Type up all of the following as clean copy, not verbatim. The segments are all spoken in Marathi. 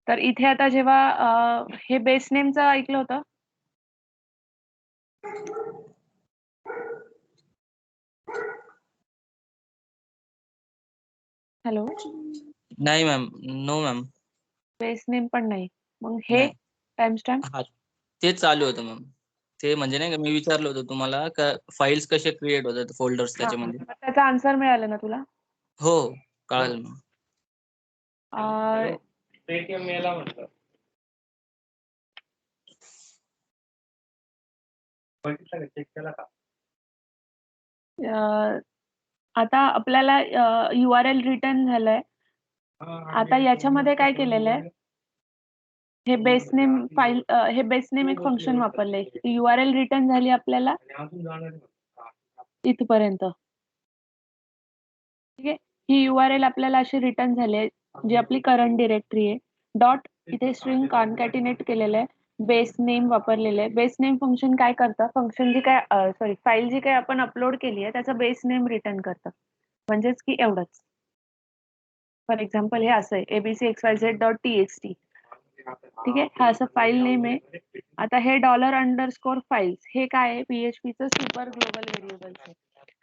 तर इथे आता जेव्हा हे बेस नेमचं ऐकलं होतं? हॅलो? नाही ma'am, no ma'am. Base name पण नाही. मग हे नाही. टाइमस्टॅम्प? हां, तेच चालू होतं मॅम. ते म्हणजे नाही का मी विचारलं होतं तुम्हाला का फाइल्स कसे क्रिएट होतात फोल्डर्स हां, त्याच्यामध्ये? मग त्याचा आन्सर मिळाला ना तुला? हो, कळालं मॅम. पेटीएम मेला म्हटलं. चेक केला का? आता आपल्याला URL रिटर्न झालंय. आता याच्यामध्ये काय केलेलं आहे? हे बेस नेम फाईल हे बेस नेम एक फंक्शन वापरलंय. URL रिटर्न झाली आपल्याला इथपर्यंत. ठीक आहे. ही URL आपल्याला अशी रिटर्न झाली आहे, जी आपली करंट डिरेक्टरी आहे. डॉट इथे स्ट्रिंग कॉन्कॅटिनेट केलेलं आहे. बेस नेम वापरलेलं आहे. बेस नेम फंक्शन काय करतं? फंक्शन जी काय फाईल जी काही आपण अपलोड केली आहे त्याचा बेस नेम रिटर्न करतं. म्हणजेच की एवढंच. फॉर एक्झाम्पल हे असं आहे abcxyz.txt. ठीक आहे. हा असं फाईल नेम आहे. आता हे $_फाइल्स हे काय आहे? PHPचं सुपर ग्लोबल व्हेरिएबल्स आहे.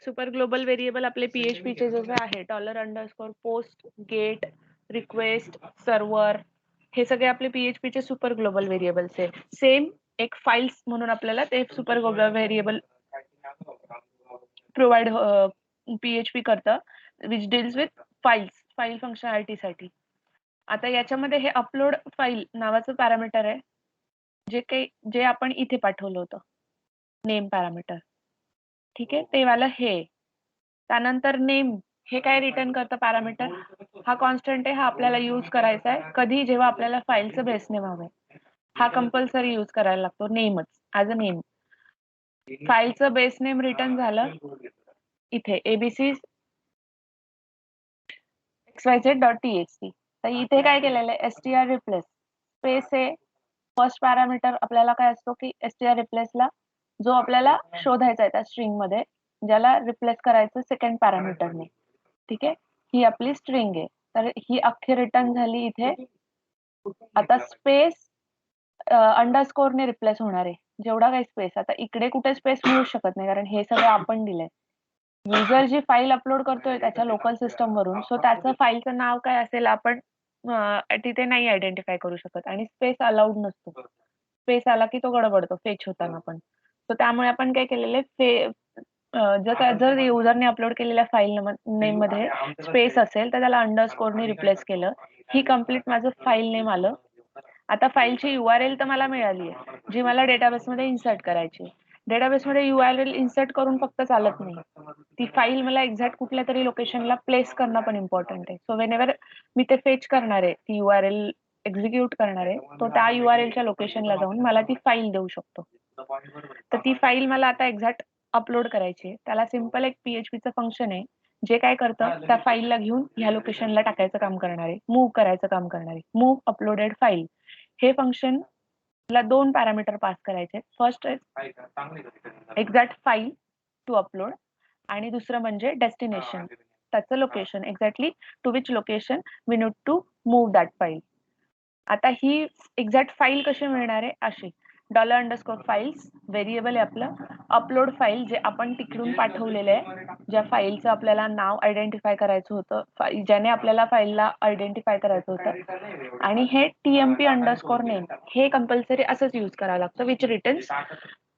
सुपर ग्लोबल व्हेरिएबल आपले PHPचे जसे आहे $_पोस्ट, गेट, रिक्वेस्ट, सर्व्हर हे सगळे आपले PHPचे सुपर ग्लोबल व्हेरिएबल्स आहे. सेम एक फाइल्स म्हणून आपल्याला ते super global variable provide PHP करतं which deals with file functionality साठी. आता याच्यामध्ये हे अपलोड फाईल नावाचं पॅरामीटर आहे. जे आपण इथे पाठवलं होतं नेम पॅरामीटर. ठीक आहे. ते वाला हे. त्यानंतर नेम हे काय रिटर्न करतं पॅरामीटर? हा कॉन्स्टंट आहे. हा आपल्याला यूज करायचा आहे. कधी? जेव्हा आपल्याला फाईलचं बेस नेम हवंय. हा कंपल्सरी यूज करायला लागतो नेमच ॲज अ नेम. फाईलचं बेस नेम रिटर्न झालं इथे abcxyz.txt. तर इथे काय केलेलं आहे? str रिप्लेस स्पेस आहे. फर्स्ट पॅरामीटर आपल्याला काय असतो की str रिप्लेसला जो आपल्याला शोधायचा आहे त्या स्ट्रिंग मध्ये ज्याला रिप्लेस करायचं सेकंड पॅरामीटरने. ठीक आहे. ही आपली स्ट्रिंग आहे. तर ही अख्खी रिटर्न झाली इथे. आता स्पेस अंडरस्कोरने रिप्लेस होणार आहे. जेवढा काही स्पेस आता इकडे कुठे स्पेस मिळू शकत नाही कारण हे सगळं आपण दिलंय. युजर जी फाईल अपलोड करतोय त्याच्या लोकल सिस्टम वरून सो त्याचं फाईलचं नाव काय असेल आपण तिथे नाही आयडेंटिफाय करू शकत आणि स्पेस अलाउड नसतो. स्पेस आला की तो गडबडतो फेच होताना पण. सो त्यामुळे आपण काय केलेलं आहे जर युजरने अपलोड केलेल्या फाईल नेम मध्ये स्पेस असेल तर त्याला अंडरस्कोरने रिप्लेस केलं. ही कंप्लीट माझं फाईल नेम आलं. आता फाईलची URL तर मला मिळाली आहे जी मला डेटाबेसमध्ये इन्सर्ट करायची. डेटाबेसमध्ये URL इन्सर्ट करून फक्त चालत नाही. ती फाईल मला एक्झॅक्ट कुठल्या तरी लोकेशनला प्लेस करणं पण इम्पॉर्टंट आहे. सो वेनेवर मी ते फेच करणार आहे ती URL एक्झिक्यूट करणार आहे तो त्या URLच्या लोकेशनला जाऊन मला ती फाईल देऊ शकतो. तर ती फाईल मला आता एक्झॅक्ट अपलोड करायची आहे. त्याला सिंपल एक PHPचं फंक्शन आहे जे काय करतं त्या फाईलला घेऊन ह्या लोकेशनला टाकायचं काम करणार आहे. मूव्ह करायचं काम करणार आहे. मूव्ह अपलोडेड फाईल हे फंक्शन ला 2 पॅरामीटर पास करायचे. First exact file to upload आणि दुसरं म्हणजे डेस्टिनेशन त्याचं location exactly to which location we need to move that file. आता ही एक्झॅक्ट फाईल कशी मिळणार आहे? अशी $_फाइल्स व्हेरिएबल आहे आपलं. अपलोड फाईल जे आपण तिकडून पाठवलेलं आहे ज्या फाईलचं आपल्याला नाव आयडेंटिफाय करायचं होतं ज्याने आपल्याला फाईलला आयडेंटिफाय करायचं होतं आणि हे TMP_नेम हे कंपल्सरी असंच यूज करावं लागतं विच रिटर्न्स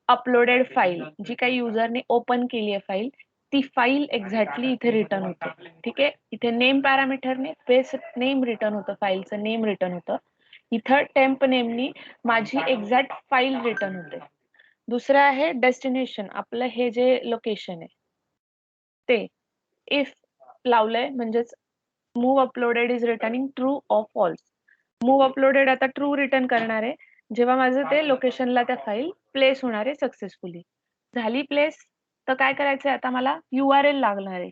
अपलोडेड फाईल. जी काही युजरने ओपन केली आहे फाईल ती फाईल एक्झॅक्टली इथे रिटर्न होते. ठीक आहे. इथे नेम पॅरामीटरने बेस नेम रिटर्न होतं फाईलचं नेम रिटर्न होतं. इथं टेम्प नेमनी माझी एक्झॅक्ट फाईल रिटर्न होते. दुसरं आहे डेस्टिनेशन आपलं हे जे लोकेशन आहे ते इफ लावलंय म्हणजेच move uploaded is returning true or false. Move uploaded आता ट्रू रिटर्न करणार आहे जेव्हा माझं ते लोकेशनला त्या फाईल प्लेस होणार आहे सक्सेसफुली. झाली प्लेस तर काय करायचंय आता मला URL लागणार आहे.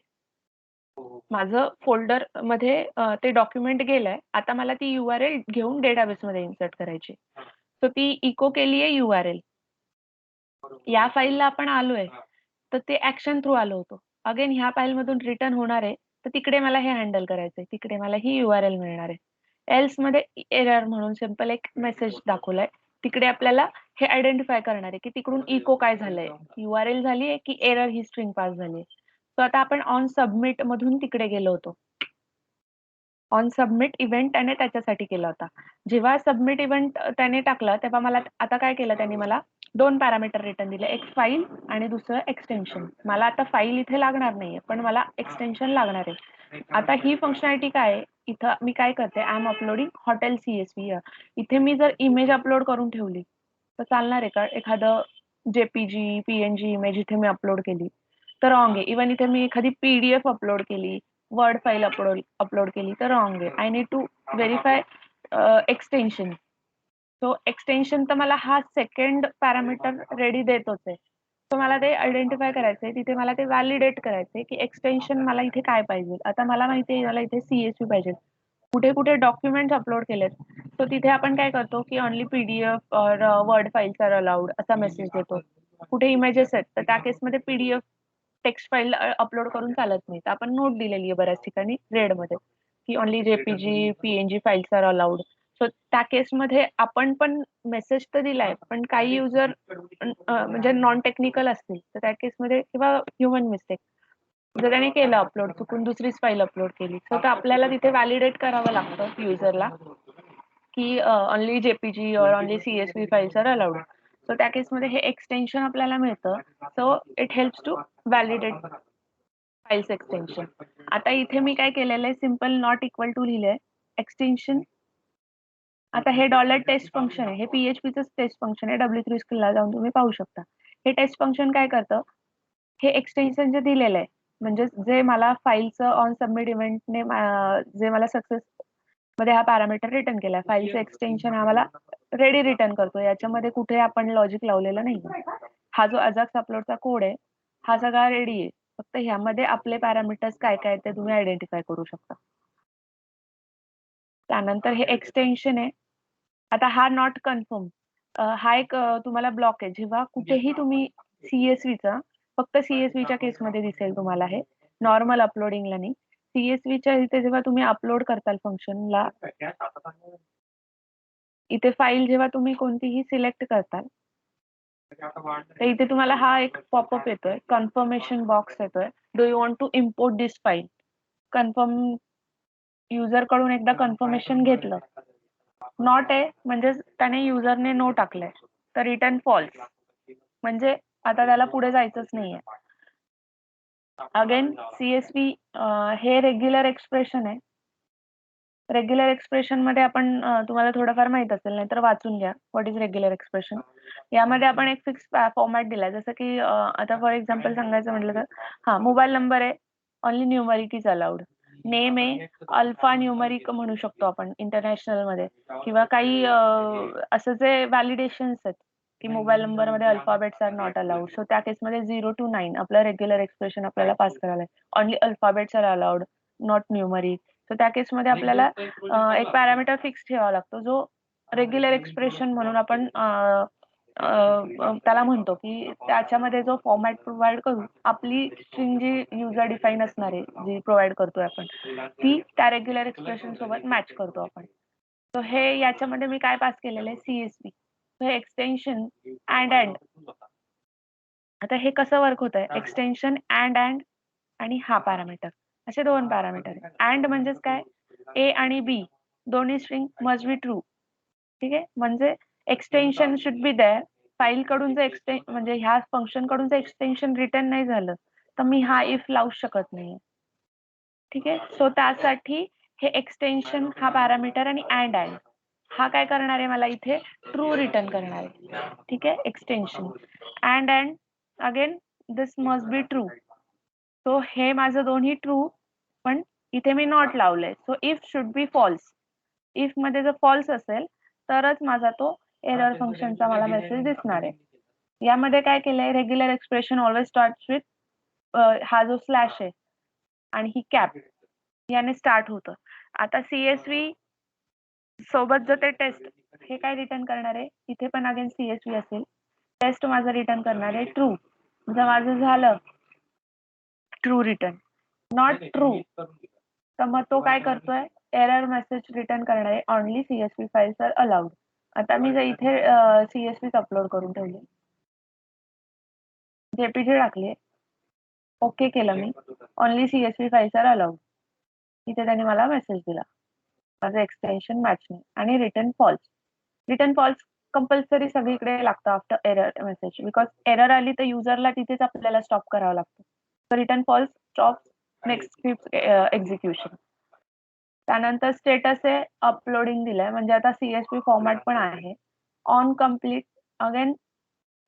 माझं फोल्डर मध्ये ते डॉक्युमेंट गेलंय. आता मला ती URL घेऊन डेटाबेसमध्ये इन्सर्ट करायची. सो ती इको केली आहे URL. या फाईलला आपण आलोय तर ते ऍक्शन थ्रू आलो होतो. अगेन ह्या फाईल मधून रिटर्न होणार आहे तर तिकडे मला हे हँडल करायचंय. तिकडे मला ही URL मिळणार आहे. एल्स मध्ये एरर म्हणून सिम्पल एक मेसेज दाखवलाय. तिकडे आपल्याला हे आयडेंटिफाय करणार आहे की तिकडून इको काय झालंय, URL झालीये की एरर ही स्ट्रिंग पास झाली. सो आता आपण ऑन सबमिट मधून तिकडे गेलो होतो. ऑन सबमिट इव्हेंट त्याने त्याच्यासाठी केला होता. जेव्हा सबमिट इव्हेंट त्याने टाकलं तेव्हा मला आता काय केलं, त्यांनी मला 2 पॅरामीटर रिटर्न दिले, एक फाईल आणि दुसरं एक्सटेन्शन. मला आता फाईल इथे लागणार नाहीये, पण मला एक्सटेन्शन लागणार आहे. आता ही फंक्शनॅलिटी काय आहे, इथं मी काय करते, I am uploading hotel CSV. इथे मी जर इमेज अपलोड करून ठेवली तर चालणार आहे का? एखादं JPG PNG इमेज इथे मी अपलोड केली तर रॉंग आहे. इव्हन इथे मी एखादी PDF अपलोड केली, वर्ड फाईल अपलोड केली तर रॉंग आहे. I need to verify extension. So extension तर मला हा सेकंड पॅरामीटर रेडी देतोच आहे. सो मला ते आयडेंटिफाय करायचंय, तिथे मला ते व्हॅलिडेट करायचंय की एक्सटेन्शन मला इथे काय पाहिजे. आता मला माहिती आहे मला इथे CSV पाहिजे. कुठे कुठे डॉक्युमेंट्स अपलोड केलेत, सो तिथे आपण काय करतो की ओनली PDF और वर्ड फाईल्स आर अलाउड असा मेसेज देतो. कुठे इमेजेस आहेत तर त्या केसमध्ये PDF टेक्स्ट फाईल अपलोड करून चालत नाही. तर आपण नोट दिलेली आहे बऱ्याच ठिकाणी रेडमध्ये की only JPG PNG files are allowed. So त्या केसमध्ये आपण पण मेसेज तर दिलाय, पण काही युजर म्हणजे नॉन टेक्निकल असतील तर त्या केसमध्ये किंवा ह्युमन मिस्टेक जर त्याने केलं अपलोड, चुकून दुसरीच फाईल अपलोड केली, तर आपल्याला तिथे व्हॅलिडेट करावं लागतं युजरला की only JPG or only CSV files are allowed. So त्या केसमध्ये हे एक्सटेन्शन आपल्याला मिळतं. So it helps to validate files extension. आता इथे मी काय केलेलं आहे, सिम्पल नॉट इक्वल टू लिहिलंय एक्सटेन्शन. आता हे $टेस्ट फंक्शन आहे, हे PHPचं टेस्ट फंक्शन आहे. W3 स्किलला जाऊन तुम्ही पाहू शकता. हे टेस्ट फंक्शन काय करतं, हे एक्सटेन्शन जे दिलेलं आहे म्हणजे जे मला फाईलचं ऑन सबमिट इव्हेंटने जे मला सक्सेस मध्ये हा पॅरामीटर रिटर्न केलाय, फाईलचं एक्सटेन्शन हा मला रेडी रिटर्न करतो. याच्यामध्ये कुठे आपण लॉजिक लावलेलं नाही. हा जो अजाक्स अपलोडचा कोड आहे हा सगळा रेडी आहे. फक्त ह्यामध्ये आपले पॅरामीटर्स काय काय ते तुम्ही आयडेंटिफाय करू शकता. त्यानंतर हे एक्सटेन्शन आहे. आता हा नॉट कन्फर्म हा एक तुम्हाला ब्लॉक आहे. जेव्हा कुठेही तुम्ही CSVचा फक्त CSVच्या केसमध्ये दिसेल तुम्हाला, हे नॉर्मल अपलोडिंगला नाही. CSVच्या इथे जेव्हा तुम्ही अपलोड करताल फंक्शनला, इथे फाईल जेव्हा तुम्ही कोणतीही सिलेक्ट करताल तर इथे तुम्हाला हा एक पॉपअप येतोय, कन्फर्मेशन बॉक्स येतोय. Do you want to import this file. Confirm user कडून एकदा कन्फर्मेशन घेतलं, नॉट आहे म्हणजे त्याने युजरने नो टाकलंय तर रिटर्न फॉल्स, म्हणजे आता त्याला पुढे जायचंच नाहीये. अगेन CSV हे रेग्युलर एक्सप्रेशन आहे. रेग्युलर एक्सप्रेशन मध्ये आपण तुम्हाला थोडंफार माहित असेल, नाहीतर वाचून घ्या व्हॉट इज रेग्युलर एक्सप्रेशन. यामध्ये आपण एक फिक्स फॉर्मॅट दिलाय, जसं की आता फॉर एक्झाम्पल सांगायचं म्हटलं तर हा मोबाईल नंबर आहे, only numeric is allowed. Name आहे, अल्फा न्यूमरिक म्हणू शकतो आपण इंटरनॅशनल मध्ये, किंवा काही असं जे व्हॅलिडेशन्स आहेत की मोबाईल नंबर मध्ये alphabets are not allowed. So त्या केसमध्ये 0 to 9 आपलं रेग्युलर एक्सप्रेशन आपल्याला पास करायला आहे. Only alphabets are allowed, not numeric. तर त्या केसमध्ये आपल्याला एक पॅरामीटर फिक्स ठेवावा लागतो, जो रेग्युलर एक्सप्रेशन म्हणून आपण त्याला म्हणतो की त्याच्यामध्ये जो फॉर्मॅट प्रोव्हाइड करू, आपली स्ट्रिंग जी युजर डिफाईन असणार आहे, जी प्रोव्हाइड करतोय आपण, ती त्या रेग्युलर एक्सप्रेशन सोबत मॅच करतो आपण. तर हे याच्यामध्ये मी काय पास केलेलं आहे, CSV. हे एक्सटेन्शन अँड आता हे कसं वर्क होत आहे, एक्सटेन्शन अँड आणि हा पॅरामीटर, असे 2 पॅरामीटर आहे. अँड म्हणजेच काय, A आणि B दोन्ही स्ट्रिंग मस्ट बी ट्रू. ठीक आहे, म्हणजे extension should be there. File कडून जर म्हणजे ह्या फंक्शन कडून जर एक्सटेन्शन रिटर्न नाही झालं तर मी हा इफ लावू शकत नाहीये. ठीक आहे, सो त्यासाठी हे एक्सटेन्शन हा पॅरामीटर आणि अँड हा काय करणार आहे, मला इथे ट्रू रिटर्न करणार आहे. ठीक आहे, extension and again this must be true. So हे माझं दोन्ही ट्रू, पण इथे मी नॉट लावलंय. So if should be false. If मध्ये जर फॉल्स असेल तरच माझा तो एरर फंक्शनचा मला मेसेज दिसणार आहे. यामध्ये काय केलंय, regular expression always start with हा जो स्लॅश आहे आणि ही कॅप याने स्टार्ट होतं. आता CSV सोबत जर ते टेस्ट हे काय रिटर्न करणार आहे, इथे पण अगेन CSV असेल, टेस्ट माझं रिटर्न करणार आहे ट्रू. जर माझं झालं ट्रू रिटर्न, नॉट ट्रू तर मग तो काय करतोय, एरर मेसेज रिटर्न करणारे only CSV files are allowed. आता मी जर इथे CSV अपलोड करून ठेवले, JPG टाकले, ओके केलं मी, only CSV files are allowed. इथे त्यांनी मला मेसेज दिला, माझं एक्सटेन्शन मॅच नाही, आणि return false. Return false compulsory सगळीकडे लागतं after error message, because error आली तर युजरला तिथेच आपल्याला स्टॉप करावं लागतं. तर return false stop next script execution. त्यानंतर स्टेटस आहे अपलोडिंग दिलंय, म्हणजे आता CSV फॉर्मॅट पण आहे. On complete again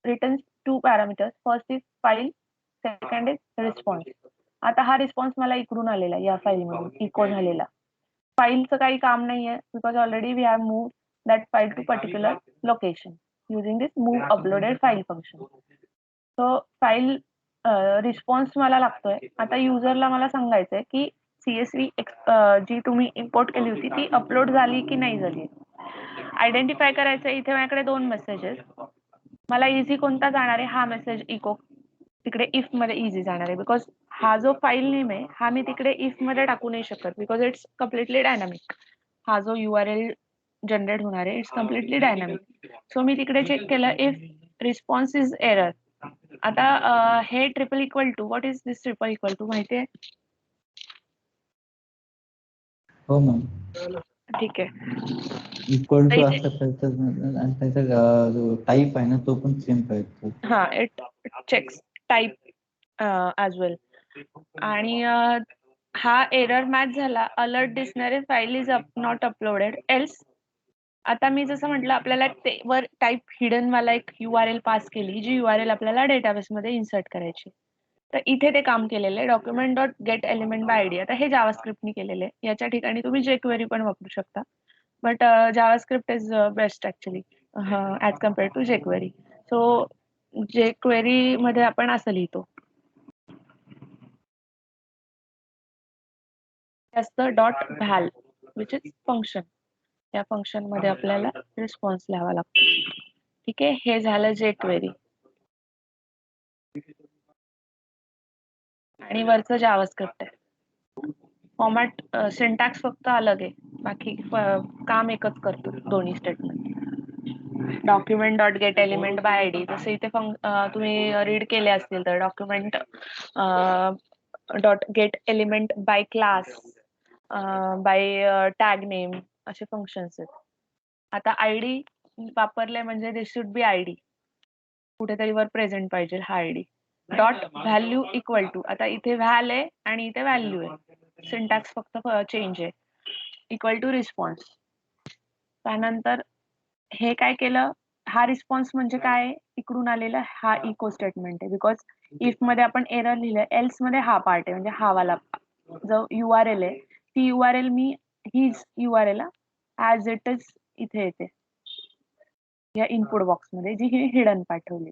return 2 parameters, first is file, second is response. आता हा रिस्पॉन्स मला इकडून आलेला या फाईलमधून इको झालेला. फाईलचं काही काम नाहीये, because already we have move that file to particular location using this move uploaded file function. So file response मला लागतोय. आता युजरला मला सांगायचंय की CSV जी तुम्ही इम्पोर्ट केली होती ती अपलोड झाली की नाही झाली. आयडेंटिफाय करायचं. इथे माझ्याकडे 2 मेसेजेस. मला इझी कोणता जाणार आहे, हा मेसेज इको तिकडे इफ मध्ये इझी जाणार आहे, बिकॉज हा जो फाईल नेम आहे हा मी तिकडे इफ मध्ये टाकू नाही शकत, बिकॉज इट्स कम्प्लिटली डायनामिक. हा जो URL जनरेट होणार आहे इट्स कम्प्लिटली डायनामिक. सो मी तिकडे चेक केलं इफ रिस्पॉन्स इज एरर. आता हे triple equal to, what is this triple equal to माहिती आहे? हो मॅम. ठीक आहे. इक्वल टू असं पाहिजे आणि त्याचा जो टाईप आहे ना तो पण सेम पाहिजे. हा, इट चेक्स टाईप ॲज वेल. आणि हा एरर मॅच झाला, अलर्ट दिसणारे file is not uploaded else. आता मी जसं म्हटलं आपल्याला ते वर टाईप हिडन मला एक URL पास केली, जी URL आपल्याला डेटाबेस मध्ये इन्सर्ट करायची. तर इथे ते काम केलेलं आहे document dot get element by ID. आता हे जावास्क्रिप्टनी केलेले आहे. याच्या ठिकाणी तुम्ही jQuery पण वापरू शकता, but JavaScript is best actually as compare to jQuery. So jQuery मध्ये आपण असं लिहितो, dot val which is function. या फंक्शन मध्ये आपल्याला रिस्पॉन्स लिहावा लागतो. ठीक आहे, हे झालं jQuery. आणि वरचं जावास्क्रिप्ट आहे. फॉर्मॅट सिंटॅक्स फक्त अलग आहे, बाकी काम एकच करतो दोन्ही statement. Document dot get element by ID, जसं इथे तुम्ही रीड केले असतील तर document dot get element by class, by tag name, असे फंक्शन्स आहेत. आता आयडी वापरले म्हणजे दिस शुड बी आयडी, कुठेतरी वर प्रेझेंट पाहिजे हा ID. Dot value equal to, आता इथे व्हॅल आहे आणि इथे व्हॅल्यू आहे, सिंटॅक्स फक्त चेंज आहे, इक्वल टू रिस्पॉन्स. त्यानंतर हे काय केलं, हा रिस्पॉन्स म्हणजे काय, इकडून आलेला हा इको स्टेटमेंट आहे, बिकॉज इफ मध्ये आपण एरर लिहिलंय, एल्स मध्ये हा पार्ट आहे, म्हणजे हा वाला जो URL आहे ती URL मी हीच URL ऍज इट इज इथे येते या इनपुट बॉक्स मध्ये, जी ही हिडन पाठवली.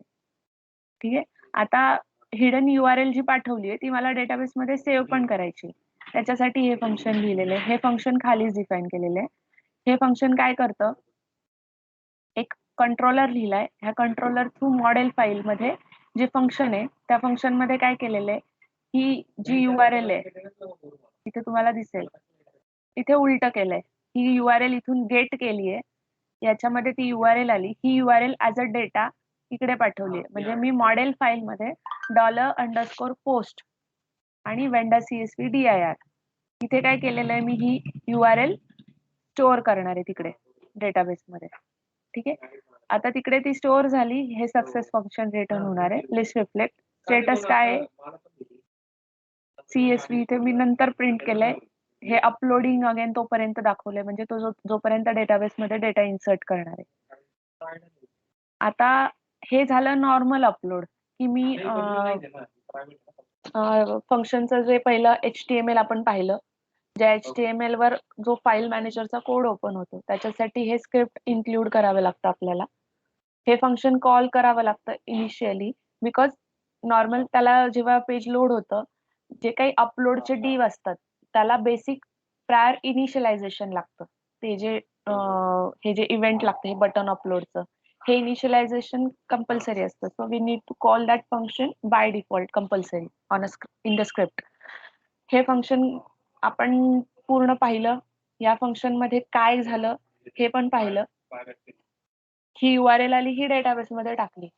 ठीक आहे. आता हिडन URL जी पाठवली आहे ती मला डेटाबेस मध्ये सेव्ह पण करायची, त्याच्यासाठी हे फंक्शन लिहिलेलं आहे. हे फंक्शन खालीच डिफाईन केलेलं आहे. हे फंक्शन काय करतं, एक कंट्रोलर लिहिलाय, ह्या कंट्रोलर थ्रू मॉडेल फाईल मध्ये जे फंक्शन आहे त्या फंक्शन मध्ये काय केलेलं आहे, ही जी URL आहे इथे तुम्हाला दिसेल, इथे उलट केलंय. ही URL इथून गेट केली आहे, याच्यामध्ये ती URL आली, ही URL ऍज अ डेटा इकडे पाठवली आहे. म्हणजे मी मॉडेल फाईल मध्ये $_post आणि vendor CSV dir इथे काय केलेलं आहे, मी ही URL स्टोअर करणार आहे तिकडे डेटाबेस मध्ये. ठीक आहे. आता तिकडे ती स्टोअर झाली, हे सक्सेस फंक्शन रिटर्न होणार आहे. लिस्ट रिफ्लेक्ट स्टेटस काय आहे, CSV इथे मी नंतर प्रिंट केलंय, हे अपलोडिंग अगेन तोपर्यंत दाखवलंय, म्हणजे तो जोपर्यंत डेटाबेस मध्ये डेटा इन्सर्ट करणार आहे. आता हे झालं नॉर्मल अपलोड, की मी फंक्शनचं जे पहिलं HTML आपण पाहिलं, ज्या HTML वर जो फाईल मॅनेजरचा कोड ओपन होतो त्याच्यासाठी हे स्क्रिप्ट इन्क्लूड करावं लागतं आपल्याला. हे फंक्शन कॉल करावं लागतं इनिशियली, बिकॉज नॉर्मल त्याला जेव्हा पेज लोड होतं, जे काही अपलोडचे डिव असतात त्याला बेसिक प्रायर इनिशियलायझेशन लागतं. ते जे हे जे इव्हेंट लागतं, हे बटन अपलोडचं, हे इनिशियलायझेशन कंपल्सरी असतं. So we need to call that function by default compulsory on in the script. हे फंक्शन आपण पूर्ण पाहिलं, या फंक्शन मध्ये काय झालं हे पण पाहिलं. ही URL आली, ही डेटाबेस मध्ये टाकली.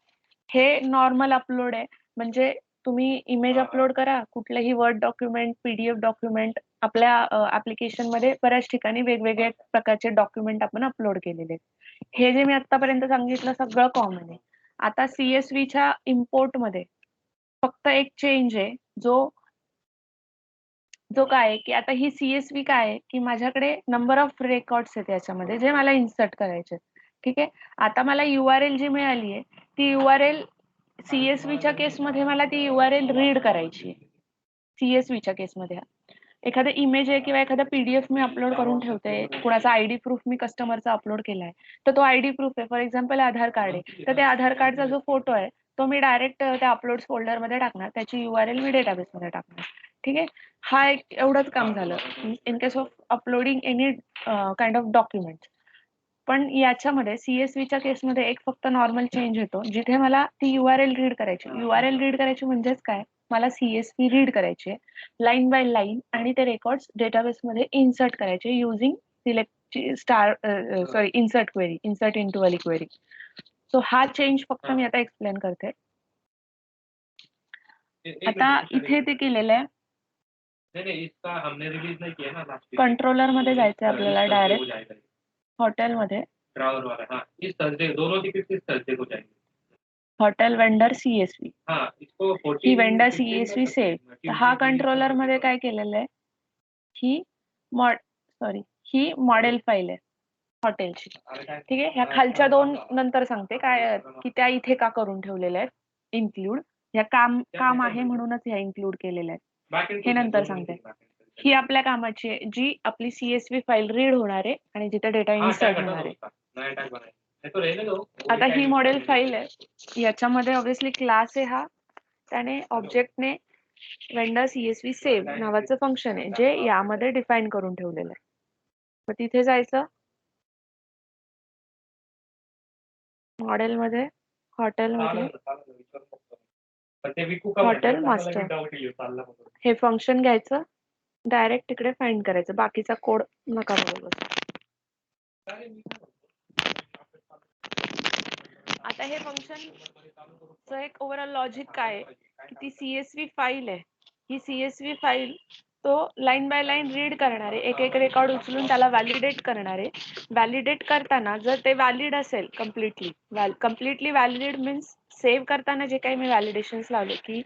हे नॉर्मल अपलोड आहे. म्हणजे तुम्ही इमेज अपलोड करा, कुठलंही वर्ड डॉक्युमेंट, PDF डॉक्युमेंट, आपल्या ऍप्लिकेशन मध्ये बऱ्याच ठिकाणी वेगवेगळ्या प्रकारचे डॉक्युमेंट आपण अपलोड केलेले आहेत. हे जे मी आतापर्यंत सांगितलं सगळं कॉमन आहे. आता CSVच्या इम्पोर्ट मध्ये फक्त एक चेंज आहे, जो काय आहे की आता ही CSV काय आहे की माझ्याकडे नंबर ऑफ रेकॉर्ड्स आहेत याच्यामध्ये जे मला इन्सर्ट करायचे. ठीक आहे. आता मला URL जी मिळाली आहे ती URL CSVच्या केसमध्ये मला ती URL रीड करायची आहे. CSVच्या केसमध्ये एखादं इमेज आहे किंवा एखादा PDF मी अपलोड करून ठेवते, कुणाचा ID प्रूफ मी कस्टमरचा अपलोड केलाय, तर तो ID प्रूफ आहे, फॉर एक्झाम्पल आधार कार्ड आहे, तर त्या आधार कार्डचा जो फोटो आहे तो मी डायरेक्ट त्या अपलोड्स फोल्डर मध्ये टाकणार, त्याची URL मी डेटाबेस मध्ये टाकणार. ठीक आहे. हा एक एवढंच काम झालं in case of uploading any kind of document. पण याच्यामध्ये CSVच्या केसमध्ये एक फक्त नॉर्मल चेंज येतो, जिथे मला ती URL रीड करायची. URL रीड करायची म्हणजेच काय, मला CSV रीड करायचे लाईन बाय लाईन आणि ते रेकॉर्ड्स डेटाबेस मध्ये इन्सर्ट करायचे using select insert query, insert into वाली क्वेरी. सो हा चेंज फक्त मी आता एक्सप्लेन करते. आता इथे ते केलेलं आहे. कंट्रोलर मध्ये जायचंय आपल्याला डायरेक्ट हॉटेल मध्ये. हॉटेल वेंडर CSV, ही वेंडर CSV सेव्ह. तर हा कंट्रोलर मध्ये काय केलेलं आहे, ही मॉडेल फाईल आहे हॉटेलची. ठीक आहे. ह्या खालच्या दोन नंतर सांगते काय की त्या इथे का करून ठेवलेल्या आहेत इन्क्लूड. ह्या काम आहे म्हणूनच ह्या इन्क्लूड केलेल्या आहेत, हे नंतर सांगते. ही आपल्या कामाची आहे, जी आपली CSV फाईल रीड होणार आहे आणि जिथे डेटा इन्सर्ट होणार आहे. आता ही मॉडेल फाईल आहे, याच्यामध्ये ऑब्व्हियसली क्लास आहे हा, त्याने ऑब्जेक्टने वेंडर CSV सेव्ह नावाचं फंक्शन आहे जे यामध्ये डिफाईन करून ठेवलेलं आहे. मग तिथे जायचं मॉडेल मध्ये, हॉटेल मध्ये, हॉटेल मास्टर, हे फंक्शन घ्यायचं, डायरेक्ट तिकडे फाइंड करायचं, बाकीचा कोड नका बघू. आता हे फंक्शन एक ओव्हरऑल लॉजिक काय आहे की ती CSV फाईल आहे, ही CSV फाईल तो लाईन बाय लाईन रीड करणार आहे, एक एक रेकॉर्ड उचलून त्याला व्हॅलिडेट करणार आहे. व्हॅलिडेट करताना जर ते व्हॅलिड असेल कम्प्लिटली व्हॅलिडेट मीन्स सेव्ह करताना जे काही मी व्हॅलिडेशन्स लावले की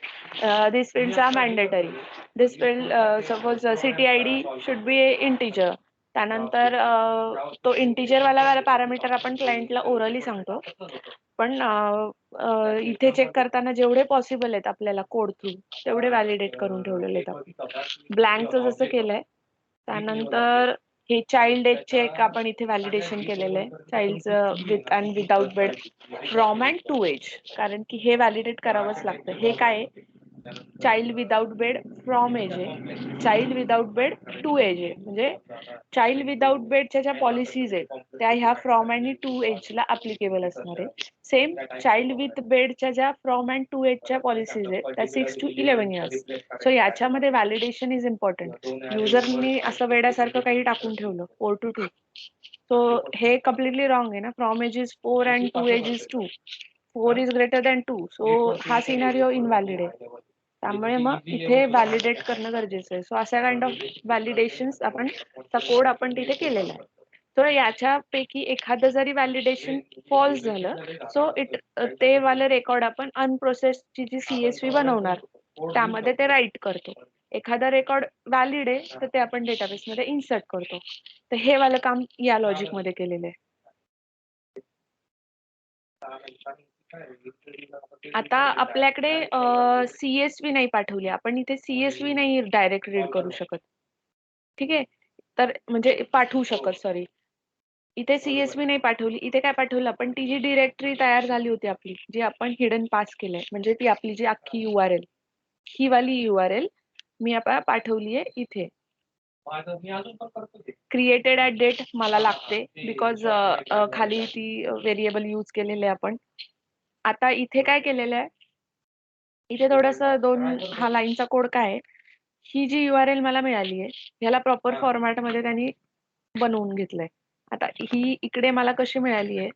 this fields are mandatory, this field suppose city ID should be integer, त्यानंतर तो इंटिजर वाला पॅरामीटर आपण क्लायंटला ओरली सांगतो. पण इथे चेक करताना जेवढे पॉसिबल आहेत आपल्याला कोड थ्रू तेवढे व्हॅलिडेट करून ठेवलेले आहेत. ब्लँकचं जसं केलंय, त्यानंतर हे चाइल्ड एज चेक आपण इथे व्हॅलिडेशन केलेलं आहे, चाइल्डचं with and without bed from and to age, कारण की हे व्हॅलिडेट करावंच लागतं. हे काय child without bed from age आहे, child without bed to age आहे. म्हणजे चाइल्ड विदाउट बेडच्या ज्या पॉलिसीज आहेत त्या ह्या फ्रॉम आणि टू एजला ऍप्लिकेबल असणार आहे. सेम चाइल्ड विथ बेडच्या ज्या फ्रॉम अँड टू एजच्या पॉलिसीज आहेत त्या 6 to 11 years. सो याच्यामध्ये व्हॅलिडेशन इज इम्पॉर्टंट. युजरनी असं वेड्यासारखं काही टाकून ठेवलं 4 to 2, सो हे कम्प्लिटली रॉंग आहे ना. From age is 4 and 2 age is 2, 4 is greater than 2, so हा सिनारिओ इनव्हॅलिड आहे. त्यामुळे मग इथे व्हॅलिडेट करणं गरजेचं आहे. सो अशा काइंड ऑफ व्हॅलिडेशन्स आपण कोड आपण तिथे केलेला आहे. तर याच्यापैकी एखादं जरी व्हॅलिडेशन फॉल्स झालं सो ते वालं रेकॉर्ड आपण अनप्रोसेसची जी CSV बनवणार त्यामध्ये ते राईट करतो. एखादा रेकॉर्ड व्हॅलिड आहे तर ते आपण डेटाबेस मध्ये इन्सर्ट करतो. तर हे वालं काम या लॉजिक मध्ये केलेलं आहे. आता आपल्याकडे CSV नाही पाठवली, आपण इथे CSV नाही डायरेक्ट रीड करू शकत. ठीक आहे. तर म्हणजे पाठवू शकत, सॉरी, इथे CSV नाही पाठवली. इथे काय पाठवलं आपण, ती जी डिरेक्टरी तयार झाली होती आपली, जी आपण हिडन पास केलंय, म्हणजे ती आपली जी अख्खी URL, ही वाली URL मी आता पाठवली आहे इथे. क्रिएटेड ऍट डेट मला लागते बिकॉज खाली ती व्हेरिएबल यूज केलेले आपण. आता इथे काय केलेलं आहे, इथे थोडस हा लाईनचा कोड काय आहे, ही जी URL मला मिळाली आहे ह्याला प्रॉपर फॉर्मॅट मध्ये त्यांनी बनवून घेतलंय. आता ही इकडे मला कशी मिळाली आहे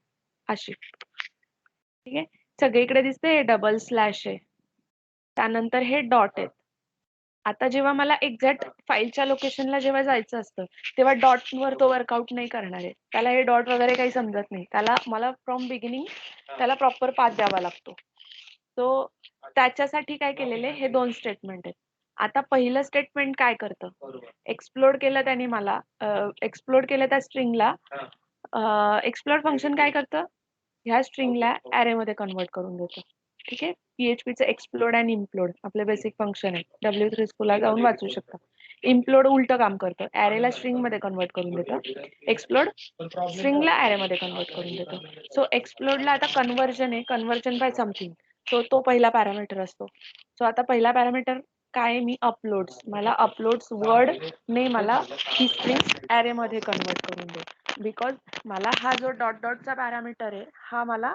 अशी, ठीक आहे. सगळीकडे दिसते हे डबल स्लॅश आहे, त्यानंतर हे डॉट आहेत. आता जेव्हा मला एक्झॅक्ट फाईलच्या लोकेशनला जेव्हा जायचं असतं तेव्हा डॉटवर तो वर्कआउट नाही करणार आहे. त्याला हे डॉट वगैरे काही समजत नाही. त्याला मला फ्रॉम बिगिनिंग त्याला प्रॉपर पाथ द्यावा लागतो. सो त्याच्यासाठी काय केलेले हे 2 स्टेटमेंट आहेत. आता पहिलं स्टेटमेंट काय करतं, एक्सप्लोड केलं त्याने मला, एक्सप्लोड केलं त्या स्ट्रिंगला. एक्सप्लोड फंक्शन काय करतं, ह्या स्ट्रिंगला अरे मध्ये कन्वर्ट करून देतं. ठीक आहे. PHPचं एक्सप्लोड आणि इम्प्लोड आपले बेसिक फंक्शन आहे. W3 स्कूलला जाऊन वाचू शकता. इम्प्लोड उलट काम करतं, अरेला स्ट्रिंग मध्ये कन्वर्ट करून देतं. एक्सप्लोड स्ट्रिंगला अरे मध्ये कन्वर्ट करून देतं. सो एक्सप्लोडला आता कन्वर्जन आहे, कन्वर्जन बाय समथिंग. सो तो पहिला पॅरामीटर असतो. सो आता पहिला पॅरामीटर काय, मी अपलोड्स, मला अपलोड्स वर्ड ने मला ही स्ट्रिंग अरे मध्ये कन्वर्ट करून दे. बिकॉज मला हा जो डॉट डॉटचा पॅरामीटर आहे हा मला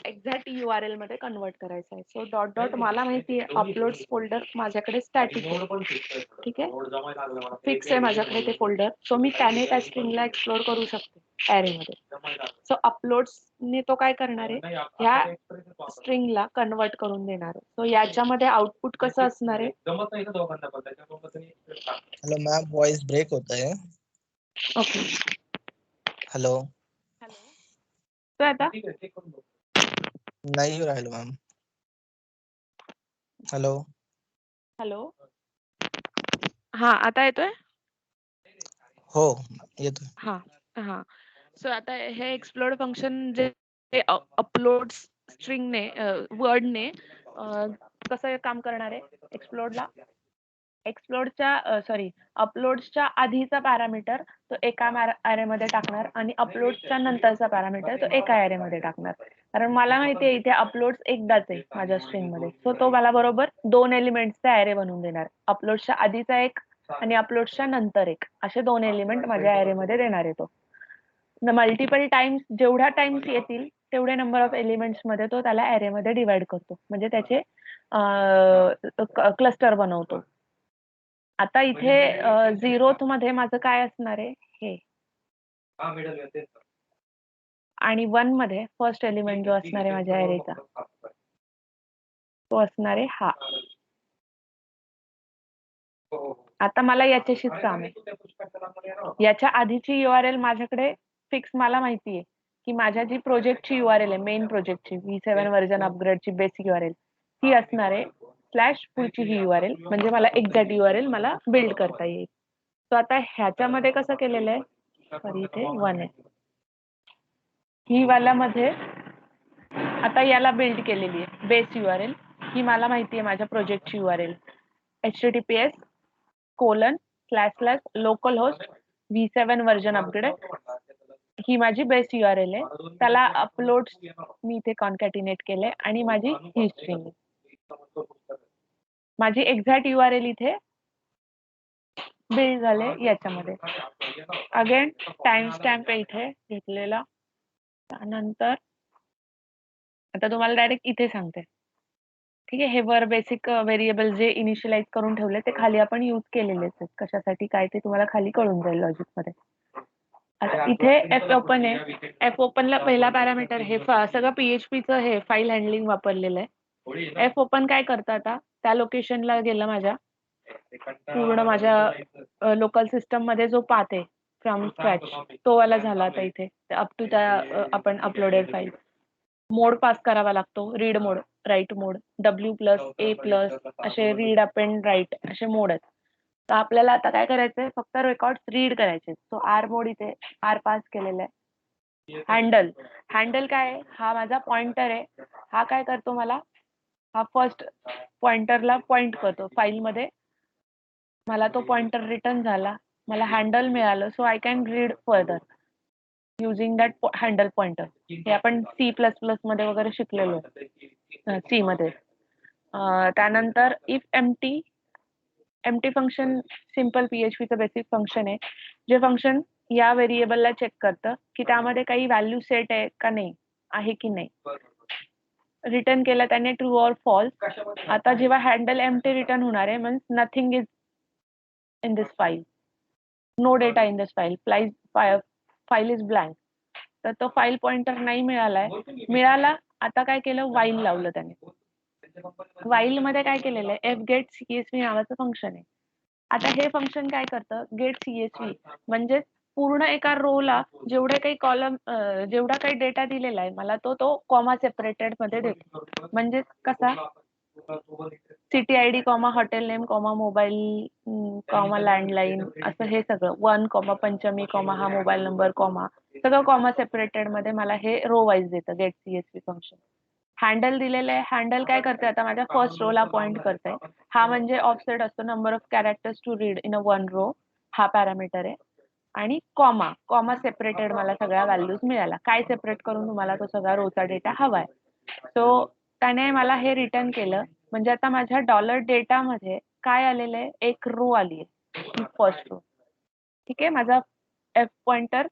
एक्झॅक्ट URL मध्ये कन्वर्ट करायचा आहे. सो डॉट डॉट मला माहिती आहे अपलोड्स फोल्डर माझ्याकडे स्टॅटिक आहे. ठीक आहे, फिक्स आहे माझ्याकडे ते फोल्डर. सो मी त्याने त्या स्ट्रिंगला एक्सप्लोर करू शकते अरे मध्ये. सो अपलोड्स ने तो काय करणार आहे, ह्या स्ट्रिंगला कन्वर्ट करून देणार आहे. सो याच्यामध्ये आउटपुट कसं असणार आहे. हेलो मैम, वॉइस ब्रेक होता है. Okay, hello. हॅलो. तो आता नाही राहिलो मॅम. हेलो. हॅलो, हा आता येतोय. हो येतोय. हा हा. सो आता हे एक्सप्लोड फंक्शन जे अपलोड स्ट्रिंगने वर्डने कसं काम करणार आहे, एक्सप्लोडला अपलोड्सच्या आधीचा पॅरामीटर तो एका अरे मध्ये टाकणार आणि अपलोड्सच्या नंतरचा पॅरामीटर तो एका अरे मध्ये टाकणार. कारण मला माहिती आहे इथे अपलोड्स एकदाच आहे माझ्या स्ट्रिंग मध्ये. सो तो मला बरोबर 2 एलिमेंट्सचा अरे बनवून देणार. अपलोड्सच्या आधीचा एक आणि अपलोड्सच्या नंतर एक, असे 2 एलिमेंट माझ्या अरे मध्ये देणार आहे. तो मल्टिपल टाइम्स जेवढ्या टाइम्स येतील तेवढे नंबर ऑफ एलिमेंट्स मध्ये तो त्याला अरे मध्ये डिवाइड करतो, म्हणजे त्याचे क्लस्टर बनवतो. आता इथे 0th मध्ये माझं काय असणार आहे हे, आणि 1 मध्ये फर्स्ट एलिमेंट जो असणार आहे माझ्या अरेचा तो असणार आहे हा. आता मला याच्याशीच काम आहे. याच्या आधीची URL माझ्याकडे फिक्स मला माहिती आहे की माझ्या जी प्रोजेक्टची URL आहे, मेन प्रोजेक्टची V7 व्हर्जन अपग्रेडची बेसिक URL ती असणार आहे स्लॅश पुढची ही URL, म्हणजे मला एक्झॅक्ट URL मला बिल्ड करता येईल. सो आता ह्याच्यामध्ये कसं केलेलं आहे, सॉरी इथे 1 आहे, ही वाल्यामध्ये आता याला बिल्ड केलेली आहे बेस URL. ही मला माहिती आहे माझ्या प्रोजेक्टची URL https://localhost V7 version upgrade. ही माझी बेस URL आहे. त्याला अपलोड मी इथे कॉन्कॅटिनेट केले आणि माझी ही स्ट्रिंग आहे. माझी एक्झॅक्ट URL इथे बिल्ड झाले याच्यामध्ये. अगेन टाइम स्टॅम्प इथे घेतलेला. त्यानंतर आता तुम्हाला डायरेक्ट इथे सांगते. ठीक आहे, हे वर बेसिक व्हेरिएबल जे इनिशियलाइज करून ठेवले ते खाली आपण यूज केलेलेच आहेत. कशासाठी काय ते तुम्हाला खाली कळून जाईल लॉजिक मध्ये. आता इथे एफ ओपन आहे. एफ ओपनला पहिला पॅरामीटर हे सगळं PHPचं हे फाईल हँडलिंग वापरलेलं आहे. एफ ओपन काय करतं, आता त्या लोकेशनला गेलं माझ्या पूर्ण माझ्या लोकल सिस्टम मध्ये जो पाथ आहे फ्रॉम स्क्रॅच तो वाला झाला. आता इथे अप टू त्या आपण अपलोडेड फाईल मोड पास करावा लागतो. रीड मोड, राईट मोड, W+A+ असे रीड अपेंड राईट असे मोड आहेत. तर आपल्याला आता काय करायचंय, फक्त रेकॉर्ड रीड करायचे. सो आर मोड इथे आर पास केलेला आहे. हँडल काय आहे, हा माझा पॉइंटर आहे. हा काय करतो, मला हा फर्स्ट पॉइंटरला पॉइंट करतो फाईलमध्ये. मला तो पॉइंटर रिटर्न झाला, मला हँडल मिळालं. So I can read further using that handle pointer. हे आपण C++ मध्ये वगैरे शिकलेलो सी मध्ये. त्यानंतर इफ एम्प्टी फंक्शन सिम्पल PHPचं बेसिक फंक्शन आहे. जे फंक्शन या व्हेरिएबलला चेक करतं की त्यामध्ये काही व्हॅल्यू सेट आहे का नाही, आहे की नाही. रिटर्न केला त्याने ट्रू ऑर फॉल्स. आता जेव्हा हँडल एम्प्टी रिटर्न होणार आहे, means nothing is in this file. No data in this file, file is blank. तर तो फाईल पॉइंटर नाही मिळालाय. मिळाला, आता काय केलं, वाईल लावलं त्याने. वाईल मध्ये काय केलेलं आहे, एफ गेट सीएसव्ही नावाचं फंक्शन आहे. आता हे फंक्शन काय करतं, गेट सीएसव्ही म्हणजे पूर्ण एका रोला जेवढे काही कॉलम, जेवढा काही डेटा दिलेला आहे मला, तो कॉमा सेपरेटेड मध्ये देतो. म्हणजे कसा, city ID comma hotel name comma mobile comma landline, असं हे सगळं 1 कॉमा पंचमी कॉमा हा मोबाईल नंबर कॉमा, सगळं कॉमा सेपरेटेड मध्ये मला हे रो वाईज देतं गेट सीएसव्ही फंक्शन. हँडल दिलेलं आहे, हँडल काय करते, आता माझ्या फर्स्ट रो ला पॉइंट करते. हा म्हणजे ऑफसेट असतो, number of characters to read in a one row, हा पॅरामीटर आहे. आणि कॉमा सेपरेटेड मला सगळ्या व्हॅल्यूज मिळाला. काय सेपरेट करून तुम्हाला तो सगळा रोचा डेटा हवाय. सो त्याने मला हे रिटर्न केलं. म्हणजे आता माझ्या डॉलर डेटा मध्ये काय आलेलं आहे, एक रो आली आहे, फर्स्ट रो. ठीक आहे, माझा एफ पॉइंटर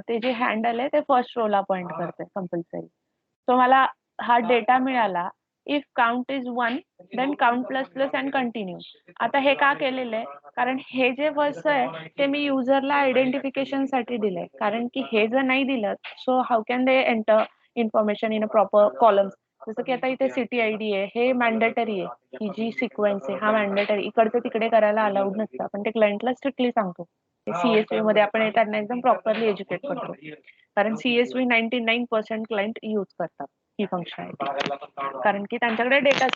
ते जे हँडल आहे ते फर्स्ट रो ला पॉइंट करते कंपल्सरी. सो मला हा डेटा मिळाला. If count is 1 then count plus plus and continue. आता हे का केलेलं आहे, कारण हे जे वर्ष आहे ते मी युजरला आयडेंटिफिकेशन साठी दिलंय. कारण की हे जर नाही दिलं, so how can they enter information in a proper columns. जसं की आता इथे सिटी आयडी आहे, हे मॅन्डेटरी आहे, ही जी सिक्वेन्स आहे हा मॅन्डेटरी, इकडचं तिकडे करायला अलाउड नसतं. आपण ते क्लायंटला स्ट्रिक्टली सांगतो. सीएसव्ही मध्ये आपण त्यांना एकदम प्रॉपरली एज्युकेट करतो. कारण सीएसव्ही 99% क्लायंट यूज करतात ही फंक्शनॅलिटी, कारण की त्यांच्याकडे डेटा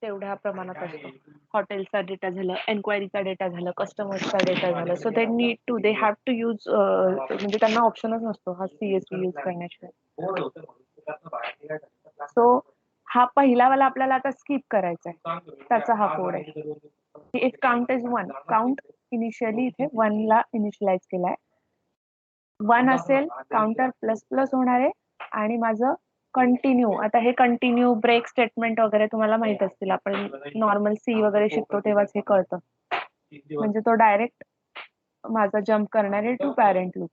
तेवढ्या प्रमाणात असतो. हॉटेलचा डेटा झालं, एन्क्वायरीचा डेटा झालं, कस्टमर्सचा डेटा झालं. So they have to use, म्हणजे त्यांना ऑप्शनच नसतो हा सीएसव्ही यूज करण्याशिवाय. सो हा पहिला वाला आपल्याला आता स्किप करायचा आहे, त्याचा हा कोड आहे. If count is 1, count initially इथे 1 ला इनिशियलाइज केलाय. 1 असेल, काउंटर प्लस प्लस होणार आहे. आणि माझं कंटिन्यू, आता हे कंटिन्यू, ब्रेक स्टेटमेंट वगैरे तुम्हाला माहित असतील, आपण नॉर्मल सी वगैरे शिकतो तेव्हाच हे कळतं. म्हणजे तो डायरेक्ट माझा जम्प करणार आहे टू पॅरेंट लूप.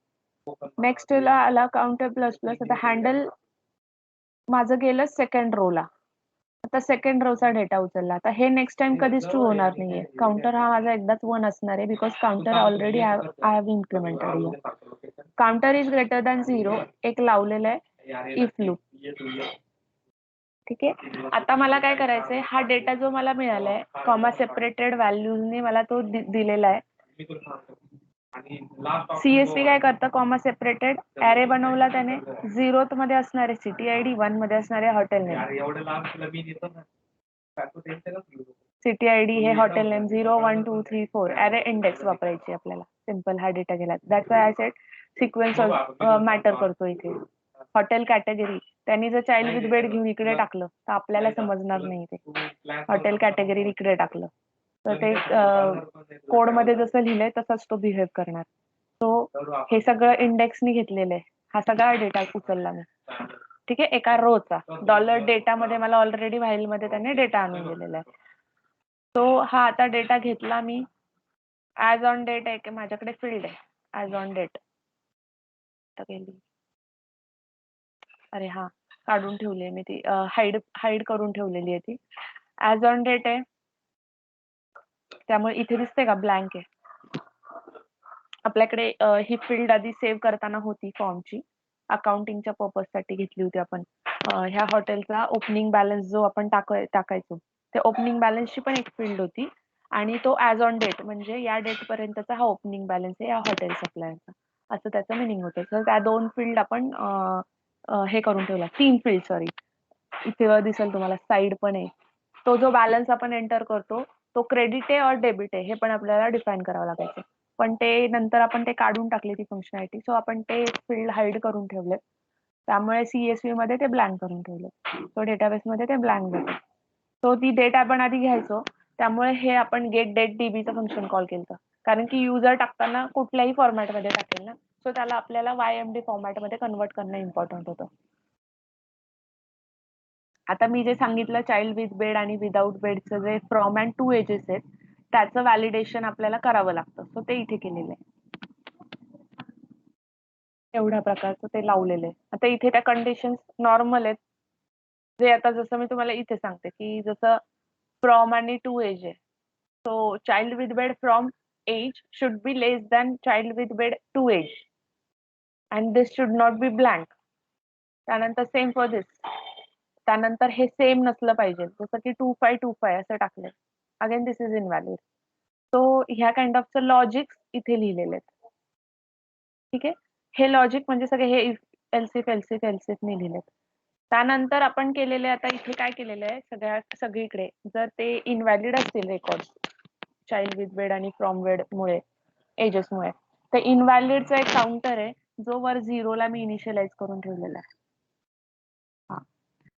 नेक्स्ट ला आला काउंटर प्लस प्लस. आता हँडल माझं गेलं सेकंड रो ला. आता सेकंड रोचा डेटा उचलला. आता हे नेक्स्ट टाइम कधीच ट्रू होणार नाहीये. काउंटर हा माझा एकदाच 1 असणार आहे, because counter already I have implemented. Counter is greater than 0 एक लावलेलं आहे इफ लूप. ठीक आहे, आता मला काय करायचंय, हा डेटा जो मला मिळालाय कॉमा सेपरेटेड व्हॅल्यूजने मला तो दिलेला आहे. सीएसव्ही काय करतं, कॉमा सेपरेटेड ऍरे बनवला त्याने. 0th मध्ये असणारे सिटी आयडी, 1 मध्ये असणारे हॉटेल नेम. सिटी आयडी हे हॉटेल नेम 0 1 2 3 4 ऍरे इंडेक्स वापरायची आपल्याला. सिंपल हा डेटा गेला. That's why I said sequence matter करतो इथे. हॉटेल कॅटेगरी, त्यांनी जर चाइल्ड विथ बेड घेऊन इकडे टाकलं तर आपल्याला समजणार नाही. ते हॉटेल कॅटेगरी इकडे टाकलं तर ते कोड मध्ये जसं लिहिलंय तसंच तो बिहेव करणार. सो हे सगळं इंडेक्सनी घेतलेलं आहे. हा सगळा डेटा उचलला मी. ठीक आहे, एका रोचा डॉलर डेटा मध्ये मला ऑलरेडी व्हाईल मध्ये त्याने डेटा आणून दिलेला आहे. तो हा आता डेटा घेतला मी. ऍज ऑन डेट आहे की माझ्याकडे फील्ड आहे ऍज ऑन डेट. अरे हा, काढून ठेवली आहे मी ती, हाईड करून ठेवलेली आहे ती. ऍज ऑन डेट आहे, त्यामुळे इथे दिसते का ब्लँक आहे. आपल्याकडे ही फील्ड आधी सेव्ह करताना होती फॉर्मची, अकाउंटिंगच्या पर्पज साठी घेतली होती आपण. ह्या हॉटेलचा ओपनिंग बॅलन्स जो आपण टाकायचो, ते ओपनिंग बॅलन्सची पण एक फील्ड होती. आणि तो ऍज ऑन डेट म्हणजे या डेट पर्यंतचा हा ओपनिंग बॅलन्स आहे या हॉटेल सप्लायरचा, असं त्याचं मिनिंग होतं. तर त्या 2 फील्ड आपण हे करून ठेवला. 3 फील्ड, सॉरी, इथे दिसेल तुम्हाला साईड पण आहे. तो जो बॅलन्स आपण एंटर करतो तो क्रेडिट आहे और डेबिट आहे हे पण आपल्याला डिफाईन करावं लागायचं. पण ते नंतर आपण ते काढून टाकली ती फंक्शनॅलिटी. सो आपण ते फील्ड हाईड करून ठेवले. त्यामुळे सीएसव्ही मध्ये ते ब्लँक करून ठेवले. तो डेटाबेस मध्ये ते ब्लँक जातं. तो ती डेट आपण आधी घ्यायचो, त्यामुळे हे आपण गेट डेट डीबीचं फंक्शन कॉल केलं. कारण की युजर टाकताना कुठल्याही फॉर्मॅटमध्ये टाकेल ना, सो त्याला आपल्याला YMD फॉर्मॅटमध्ये कन्वर्ट करणं इम्पॉर्टंट होतं. आता मी जे सांगितलं चाइल्ड विथ बेड आणि विदाउट बेडचं जे फ्रॉम अँड टू एजेस आहेत त्याचं व्हॅलिडेशन आपल्याला करावं लागतं. सो ते इथे केलेलं आहे. एवढ्या प्रकारचं ते लावलेलं आहे. आता इथे त्या कंडिशन्स नॉर्मल आहेत, जे आता जसं मी तुम्हाला इथे सांगते की जसं फ्रॉम आणि टू एज आहे. So child with bed from age should be less than child with bed 2 age and this should not be blank. त्यानंतर सेम फॉर दिस. त्यानंतर हे सेम नसलं पाहिजे, जसं की 2525 असं टाकलंय. Again this is invalid. So ह्या काइंड ऑफचं लॉजिक इथे लिहिलेले आहेत. ठीक आहे, हे लॉजिक म्हणजे सगळे हे इफ एल्सिफ एल्सिफ एल्सिफ ने लिहिलेत. त्यानंतर आपण केलेले आता इथे काय केलेलं आहे सगळीकडे जर ते इनव्हॅलिड असतील रेकॉर्ड चाइल्ड विथ बेड आणि फ्रॉम बेड मुळे एजेसमुळे, तर इनव्हॅलिडचा एक काउंटर आहे जो वर 0 ला मी इनिशियलाइज करून ठेवलेला आहे.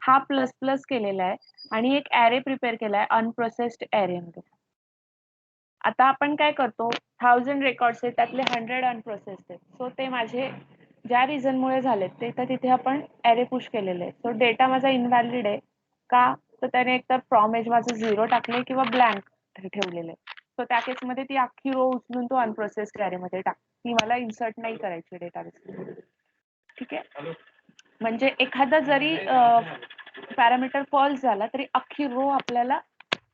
हा प्लस प्लस केलेला आहे आणि एक ऍरे प्रिपेअर केलाय अनप्रोसेस्ड ऍरे मध्ये. आता आपण काय करतो, 1000 रेकॉर्ड्स आहेत त्यातले 100 अनप्रोसेस्ड आहेत. सो ते माझे ज्या रिझन मुळे झालेत ते तर तिथे आपण ऍरे पुश केलेले आहे. सो डेटा माझा इनव्हॅलिड आहे का, तर त्याने एकतर फ्रॉम एज माझं 0 टाकले किंवा ब्लँक ठेवलेलं आहे. सो त्या केसमध्ये ती अख्खी रो उचलून तो अनप्रोसेस्ड ऍरे मध्ये टाक, ती मला इन्सर्ट नाही करायची डेटाबेस. ठीक आहे, म्हणजे एखादा जरी पॅरामीटर फॉल्स झाला तरी अख्खी रो आपल्याला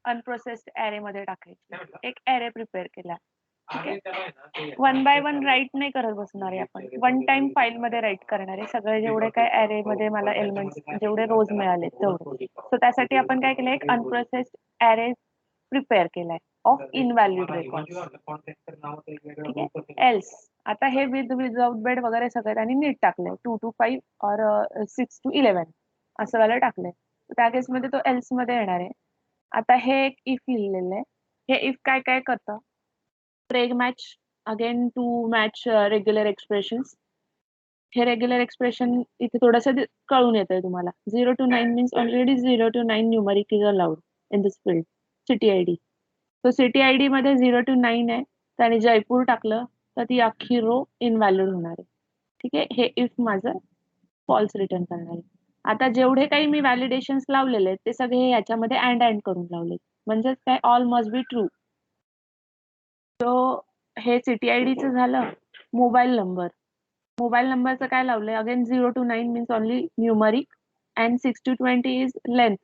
अनप्रोसेस्ड ऍरे मध्ये टाकायची. एक ऍरे प्रिपेअर केला. ठीक आहे, 1 बाय 1 राईट नाही करत बसणार आहे आपण, वन टाइम फाईल मध्ये राईट करणार आहे सगळे जेवढे काय ऍरे मध्ये मला एलिमेंट्स जेवढे रोज मिळाले तेवढे. सो त्यासाठी आपण काय केलं, एक अनप्रोसेस्ड ऍरे प्रिपेअर केलाय ऑफ इनव्हॅलिड रेकॉर्ड. ठीक आहे, एल्स आता हे विथ विदाउट बेड वगैरे सगळं त्यांनी नीट टाकलंय 2 to 5 और 6 to 11 असं वाला टाकलंय. त्या केसमध्ये तो एल्स मध्ये येणार आहे. आता हे एक इफ लिहिलेलं आहे. हे इफ काय काय करतं, preg match again to match regular expressions. हे रेग्युलर एक्सप्रेशन इथे थोडंसं कळून येतंय तुम्हाला. 0 to 9 means already 0 to 9 numeric is allowed in this field. City ID, तो सिटी आयडी मध्ये 0 to 9 आहे, त्याने जयपूर टाकलं तर ती अख्खी रो इनव्हॅलिड होणार आहे. ठीक आहे, हे इफ माझं फॉल्स रिटर्न करणार आहे. आता जेवढे काही मी व्हॅलिडेशन्स लावलेले आहेत ते सगळे याच्यामध्ये अँड करून लावले, म्हणजेच काय all must be true. So हे सिटी आयडीचं झालं. मोबाईल नंबरचं काय लावलंय, again 0 to 9 means only numeric and 6 to 20 is length.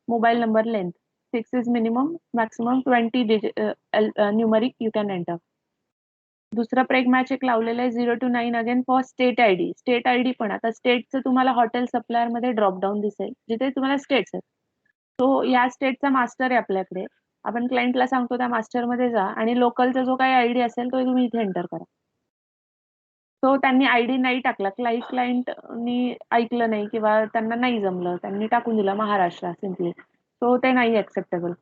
Mobile number length 6 is minimum, maximum 20 numeric you can enter. दुसरा प्रेग मॅच एक लावलेला आहे 0 to 9 again for state ID. State ID पण आता स्टेटचं तुम्हाला हॉटेल सप्लायर मध्ये ड्रॉपडाऊन दिसेल जिथे तुम्हाला स्टेट्स आहेत. तो या स्टेटचा मास्टर आहे आपल्याकडे, आपण क्लायंटला सांगतो त्या मास्टर मध्ये जा आणि लोकलचा जो काही आयडी असेल तो तुम्ही इथे एंटर करा. तो त्यांनी आयडी नाही टाकला, क्लायंटनी ऐकलं नाही किंवा त्यांना नाही जमलं, त्यांनी टाकून दिला महाराष्ट्र सिम्पली, तो ते नाही ऍक्सेप्टेबल.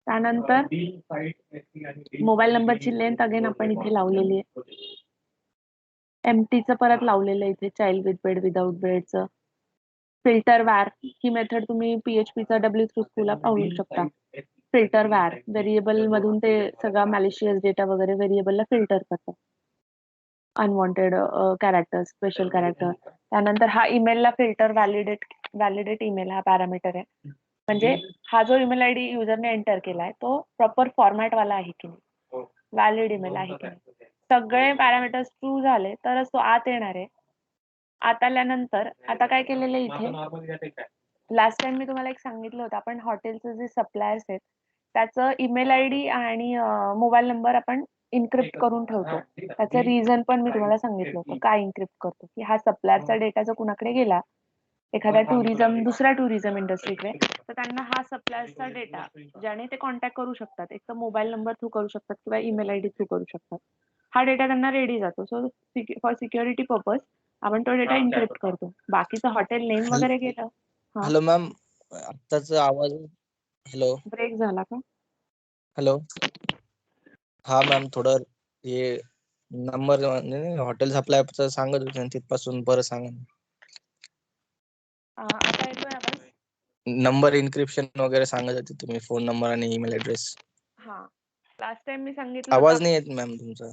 त्यानंतर मोबाईल नंबरची लेंथ अगेन आपण इथे लावलेली आहे. एमटीचं परत लावलेलं आहे इथे चाइल्ड विथ बेड विदाउट बेडचं. फिल्टर वॅर ही मेथड तुम्ही PHPचा W3 स्कूलला पाहू शकता. फिल्टर वॅर व्हेरिएबल मधून ते सगळा मॅलिशियस डेटा वगैरे व्हेरिएबलला फिल्टर करतात, अनवॉन्टेड कॅरेक्टर, स्पेशल कॅरेक्टर. त्यानंतर हा ईमेलला फिल्टर व्हॅलिडेट ईमेल हा पॅरामीटर आहे, म्हणजे हा जो ईमेल आयडी युजरने एंटर केलाय तो प्रॉपर फॉर्मॅट वाला आहे की नाही, व्हॅलिड ईमेल आहे की नाही. सगळे पॅरामीटर्स ट्रू झाले तरच तो आत येणार आहे. आत आल्यानंतर आता काय केलेलं आहे इथे, लास्ट टाइम मी तुम्हाला एक सांगितलं होतं, आपण हॉटेलचे जे सप्लायर्स आहेत त्याचं ईमेल आयडी आणि मोबाईल नंबर आपण इन्क्रिप्ट करून ठेवतो. त्याचं रिझन पण मी तुम्हाला सांगितलं होतं काय इन्क्रिप्ट करतो, की हा सप्लायरचा डेटा जर कुणाकडे गेला एखाद्या दुसऱ्या टुरिझम इंडस्ट्रीकडे, तर त्यांना हा सप्लायरचा डेटा ज्याने ते कॉन्टॅक्ट करू शकतात, एक तर मोबाईल नंबर थ्रू करू शकतात किंवा ईमेल आयडी थ्रू करू शकतात. हा डेटा त्यांना रेडी जातो. सो फॉर सिक्युरिटी पर्पज आपण तो डेटा इन्क्रिप्ट करतो. बाकीचं हॉटेल नेम वगैरे गेलं. हॅलो मॅम, आत्ताचा आवाज हॅलो ब्रेक झाला का? हॅलो हा मॅम, थोडं हे नंबर हॉटेल सप्लायचं सांगत होते तिथपासून बरं सांगा. आता येतोय आवाज? नंबर इन्क्रिप्शन वगैरे सांगत होते तुम्ही, फोन नंबर आणि ईमेल ऍड्रेस. हा, लास्ट टाइम मी सांगितलं आवाज नाही येत मॅम तुमचा.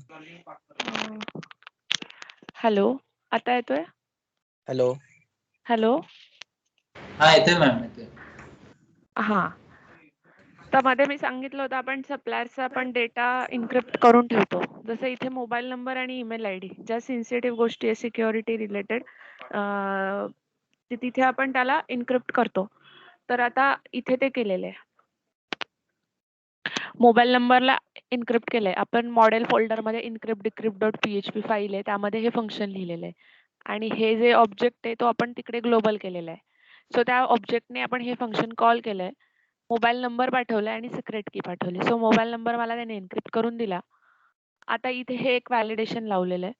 हॅलो, आता येतोय? हॅलो हॅलो, हा येतोय मॅम, येतोय. हा, तर मध्ये मी सांगितलं होतं आपण सप्लायरचा आपण डेटा इन्क्रिप्ट करून ठेवतो. जसं इथे मोबाईल नंबर आणि ईमेल आयडी ज्या सेन्सिटिव्ह गोष्टी आहे सिक्युरिटी रिलेटेड, तिथे आपण त्याला इन्क्रिप्ट करतो. तर आता इथे ते केलेलं आहे. मोबाईल नंबरला इन्क्रिप्ट केलंय. आपण मॉडेल फोल्डरमध्ये encrypt decrypt dot PHP file आहे, त्यामध्ये हे फंक्शन लिहिलेलं आहे. आणि हे जे ऑब्जेक्ट आहे तो आपण तिकडे ग्लोबल केलेला आहे. सो त्या ऑब्जेक्टने आपण हे फंक्शन कॉल केलंय, मोबाईल नंबर पाठवलाय आणि सिक्रेट की पाठवली. सो मोबाईल नंबर मला त्याने एन्क्रिप्ट करून दिला. आता इथे हे एक व्हॅलिडेशन लावलेलं आहे.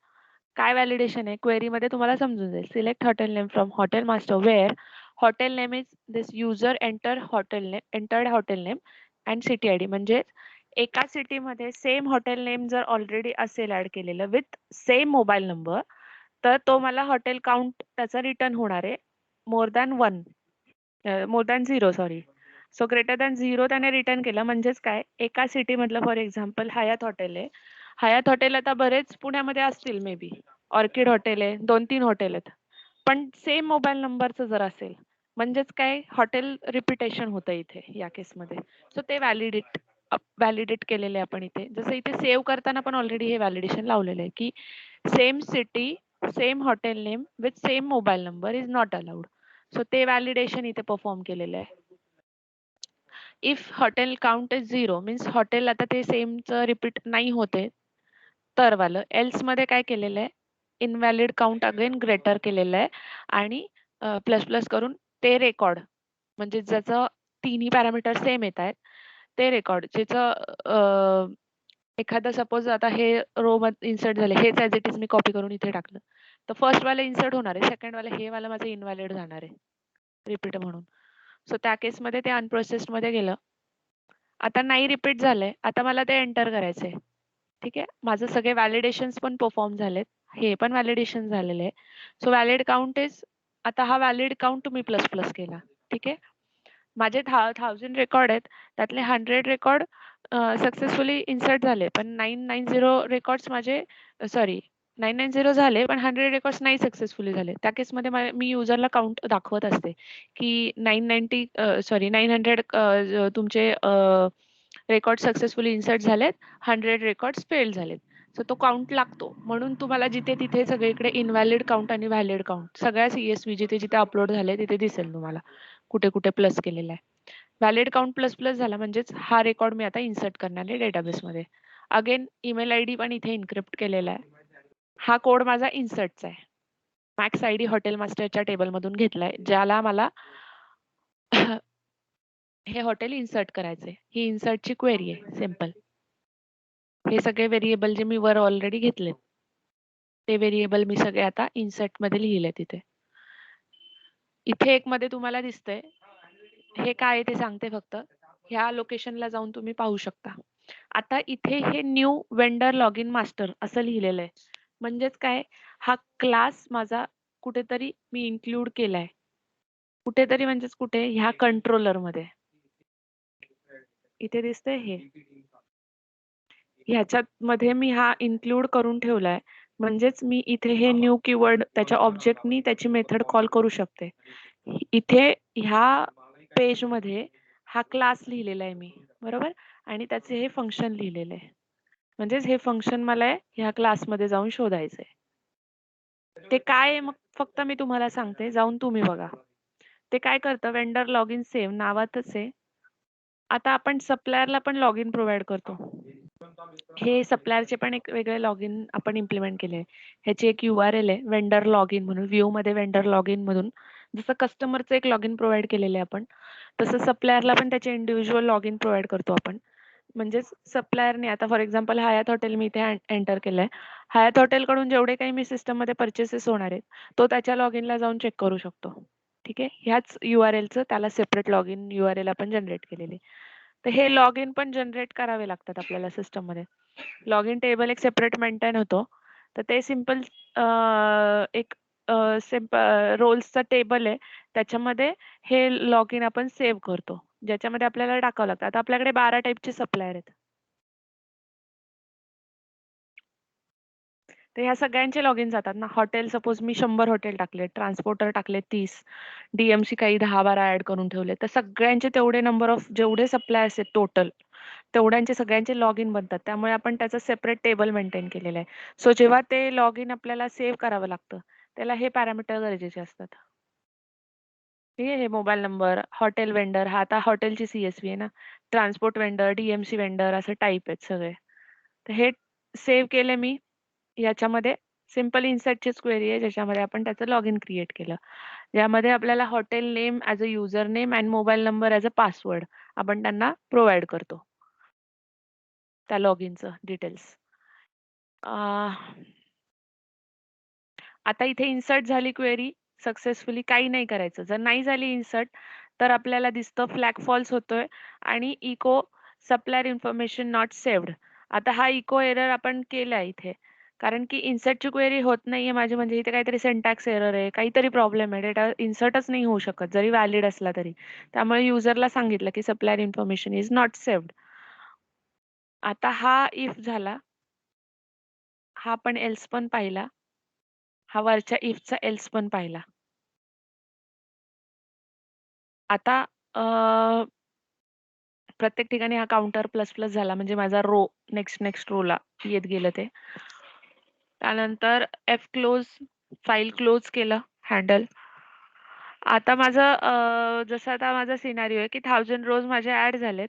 काय व्हॅलिडेशन आहे? क्वेरीमध्ये तुम्हाला समजून जाईल. Select hotel name from hotel master where hotel name is this user entered hotel name and city ID. म्हणजे एका सिटीमध्ये सेम हॉटेल नेम जर ऑलरेडी असेल ऍड केलेलं विथ सेम मोबाईल नंबर, तर तो मला हॉटेल काउंट त्याचा रिटर्न होणार आहे more than 0 sorry. So greater than 0 त्याने रिटर्न केलं. म्हणजेच काय, एका सिटी मधलं फॉर एक्झाम्पल हयात हॉटेल आहे. हयात हॉटेल आता बरेच पुण्यामध्ये असतील, मे बी ऑर्किड हॉटेल आहे, 2-3 हॉटेल आहेत. पण सेम मोबाईल नंबरचं जर असेल, म्हणजेच काय, हॉटेल रिपिटेशन होतं इथे या केसमध्ये. सो ते व्हॅलिडेट केलेले आपण इथे. जसं इथे सेव्ह करताना पण ऑलरेडी हे व्हॅलिडेशन लावलेलं आहे की same city same hotel name with same mobile number is not allowed. So ते व्हॅलिडेशन इथे परफॉर्म केलेलं आहे. If hotel count is 0 means hotel आता ते सेमचं रिपीट नाही होते तर वालं. एल्स मध्ये काय केलेलं आहे, इनव्हॅलिड काउंट अगेन ग्रेटर केलेलं आहे आणि प्लस प्लस करून ते रेकॉर्ड, म्हणजे ज्याचं तिन्ही पॅरामीटर सेम येत आहेत ते रेकॉर्ड, ज्याचं एखादं सपोज आता हे रो मध्ये इन्सर्ट झाले, हेच as it is me copy करून इथे टाकलं, तर फर्स्ट वाले इन्सर्ट होणार आहे, सेकंड वाले हे वाला माझं इनव्हॅलिड जाणार आहे रिपीट म्हणून. सो त्या केसमध्ये ते अनप्रोसेस्ड मध्ये गेलं. आता नाही रिपीट झालंय, आता मला ते एंटर करायचंय. ठीक आहे, माझं सगळे व्हॅलिडेशन्स पण परफॉर्म झालेत, हे पण व्हॅलिडेशन झालेलं आहे. सो व्हॅलिड काउंट इज, आता हा व्हॅलिड काउंट तुम्ही प्लस प्लस केला. ठीक आहे, माझे 1000 रेकॉर्ड आहेत, त्यातले 100 रेकॉर्ड सक्सेसफुली इन्सर्ट झाले, पण 990 रेकॉर्ड्स माझे सॉरी 990 झाले पण 100 रेकॉर्ड्स नाही सक्सेसफुली झाले. त्या केसमध्ये मी युजरला काउंट दाखवत असते की 900 तुमचे रेकॉर्ड सक्सेसफुली इन्सर्ट झालेत, 100 रेकॉर्ड्स फेल झालेत. सो तो काउंट लागतो. म्हणून तुम्हाला जिथे तिथे सगळीकडे इनव्हॅलिड काउंट आणि व्हॅलिड काउंट सगळ्या CSV जिथे जिथे अपलोड झाले तिथे दिसेल तुम्हाला कुठे कुठे प्लस केलेला आहे. व्हॅलिड काउंट प्लस प्लस झाला म्हणजेच हा रेकॉर्ड मी आता इन्सर्ट करणार आहे डेटाबेसमध्ये. अगेन ईमेल आयडी पण इथे इन्क्रिप्ट केलेला आहे. हा कोड माझा इन्सर्टचा आहे. मॅक्स आयडी हॉटेल मास्टरच्या टेबलमधून घेतलाय, ज्याला मला हे हॉटेल इन्सर्ट करायचंय. ही इन्सर्टची क्वेरी आहे, सिम्पल. हे सगळे व्हेरिएबल जे मी वर ऑलरेडी घेतलेत ते व्हेरिएबल मी सगळे आता इन्सर्ट मध्ये लिहिले तिथे. इथे एक मध्ये तुम्हाला दिसतंय, हे काय आहे ते सांगते फक्त. ह्या लोकेशनला जाऊन तुम्ही पाहू शकता. आता इथे हे new vendor log in master असं लिहिलेलं आहे. म्हणजेच काय, हा क्लास माझा कुठेतरी मी इन्क्लूड केलाय. कुठेतरी म्हणजेच कुठे, ह्या कंट्रोलर मध्ये. इथे दिसतंय हे, ह्याच्यात मध्ये मी हा इन्क्लूड करून ठेवलाय. म्हणजेच मी इथे हे न्यू कीवर्ड त्याच्या ऑब्जेक्टनी त्याची मेथड कॉल करू शकते. इथे ह्या पेज मध्ये हा क्लास लिहिलेला आहे मी, बरोबर, आणि त्याचे हे फंक्शन लिहिलेलं आहे. म्हणजेच हे फंक्शन मला ह्या क्लासमध्ये जाऊन शोधायचंय. ते काय आहे मग फक्त मी तुम्हाला सांगते, जाऊन तुम्ही बघा. ते काय करतं, वेंडर लॉग इन सेव्ह नावातच आहे. आता आपण सप्लायरला पण लॉग इन प्रोव्हाइड करतो. हे सप्लायरचे पण एक वेगळे लॉग इन आपण इम्प्लिमेंट केले. ह्याची एक URL आहे वेंडर लॉग इन म्हणून. व्ह्यू मध्ये वेंडर लॉग इन मधून जसं कस्टमरचं एक लॉग इन प्रोव्हाइड केलेलं आहे आपण, तसं सप्लायरला पण त्याचे इंडिव्हिज्युअल लॉग इन प्रोव्हाइड करतो आपण. म्हणजेच सप्लायरने आता फॉर एक्झाम्पल हयात हॉटेल मी इथे एंटर केलंय. हयात हॉटेल कडून जेवढे काही मी सिस्टम मध्ये परचेसेस होणार आहेत तो त्याच्या लॉग इनला जाऊन चेक करू शकतो. ठीक आहे, ह्याच URLचं त्याला सेपरेट लॉग इन URL आपण जनरेट केलेली. तर हे लॉग इन पण जनरेट करावे लागतात आपल्याला सिस्टम मध्ये. लॉग इन टेबल एक सेपरेट मेंटेन होतो. तर ते सिम्पल एक रोल्सचा टेबल आहे, त्याच्यामध्ये हे लॉग इन आपण सेव्ह करतो, ज्याच्यामध्ये आपल्याला टाकावं लागतं. आता आपल्याकडे 12 टाईपचे सप्लायर आहेत. तर ह्या सगळ्यांचे लॉग इन जातात ना. हॉटेल सपोज मी 100 हॉटेल टाकले, ट्रान्सपोर्टर टाकले 30, DMC काही 10-12 ऍड करून ठेवले, तर सगळ्यांचे तेवढे नंबर ऑफ जेवढे सप्लायर्स आहेत टोटल तेवढ्यांचे सगळ्यांचे लॉग इन बनतात. त्यामुळे आपण त्याचं सेपरेट टेबल मेंटेन केलेलं आहे. सो जेव्हा ते लॉग इन आपल्याला सेव्ह करावं लागतं त्याला हे पॅरामीटर गरजेचे असतात. ठीक आहे. हे मोबाईल नंबर, हॉटेल वेंडर, हा आता हॉटेलची CSV आहे ना. ट्रान्सपोर्ट वेंडर, DMC वेंडर असं टाईप आहेत सगळे. तर हे सेव्ह केले मी याच्यामध्ये. सिंपल इन्सर्टचीच क्वेरी आहे ज्याच्यामध्ये आपण त्याचं लॉग इन क्रिएट केलं. यामध्ये आपल्याला hotel name as a user name and mobile number as a password आपण त्यांना प्रोव्हाइड करतो. त्या लॉग इनचं डिटेल्स. आता इथे इन्सर्ट झाली क्वेरी सक्सेसफुली. काही नाही करायचं. जर नाही झाली इन्सर्ट तर आपल्याला दिसतं फ्लॅग फॉल्स होतोय आणि echo supplier information not saved. आता हा इको एरर आपण केला इथे कारण की इन्सर्टची क्वेरी होत नाहीये माझी, म्हणजे इथे काहीतरी सिंटॅक्स एरर आहे, काहीतरी प्रॉब्लेम आहे, डेटा इन्सर्टच नाही होऊ शकत जरी व्हॅलिड असला तरी. त्यामुळे युजरला सांगितलं की supplier information is not saved. आता हा इफ झाला, हा पण एल्स पण पाहिला, हा वरच्या इफचा एल्स पण पाहिला. आता प्रत्येक ठिकाणी हा काउंटर प्लस प्लस झाला म्हणजे माझा रो नेक्स्ट रोला येत गेलं ते. त्यानंतर एफ क्लोज, फाईल क्लोज केलं हँडल. आता माझं जसं आता माझा सिनारिओ आहे की 1000 रोज माझे ऍड झालेत.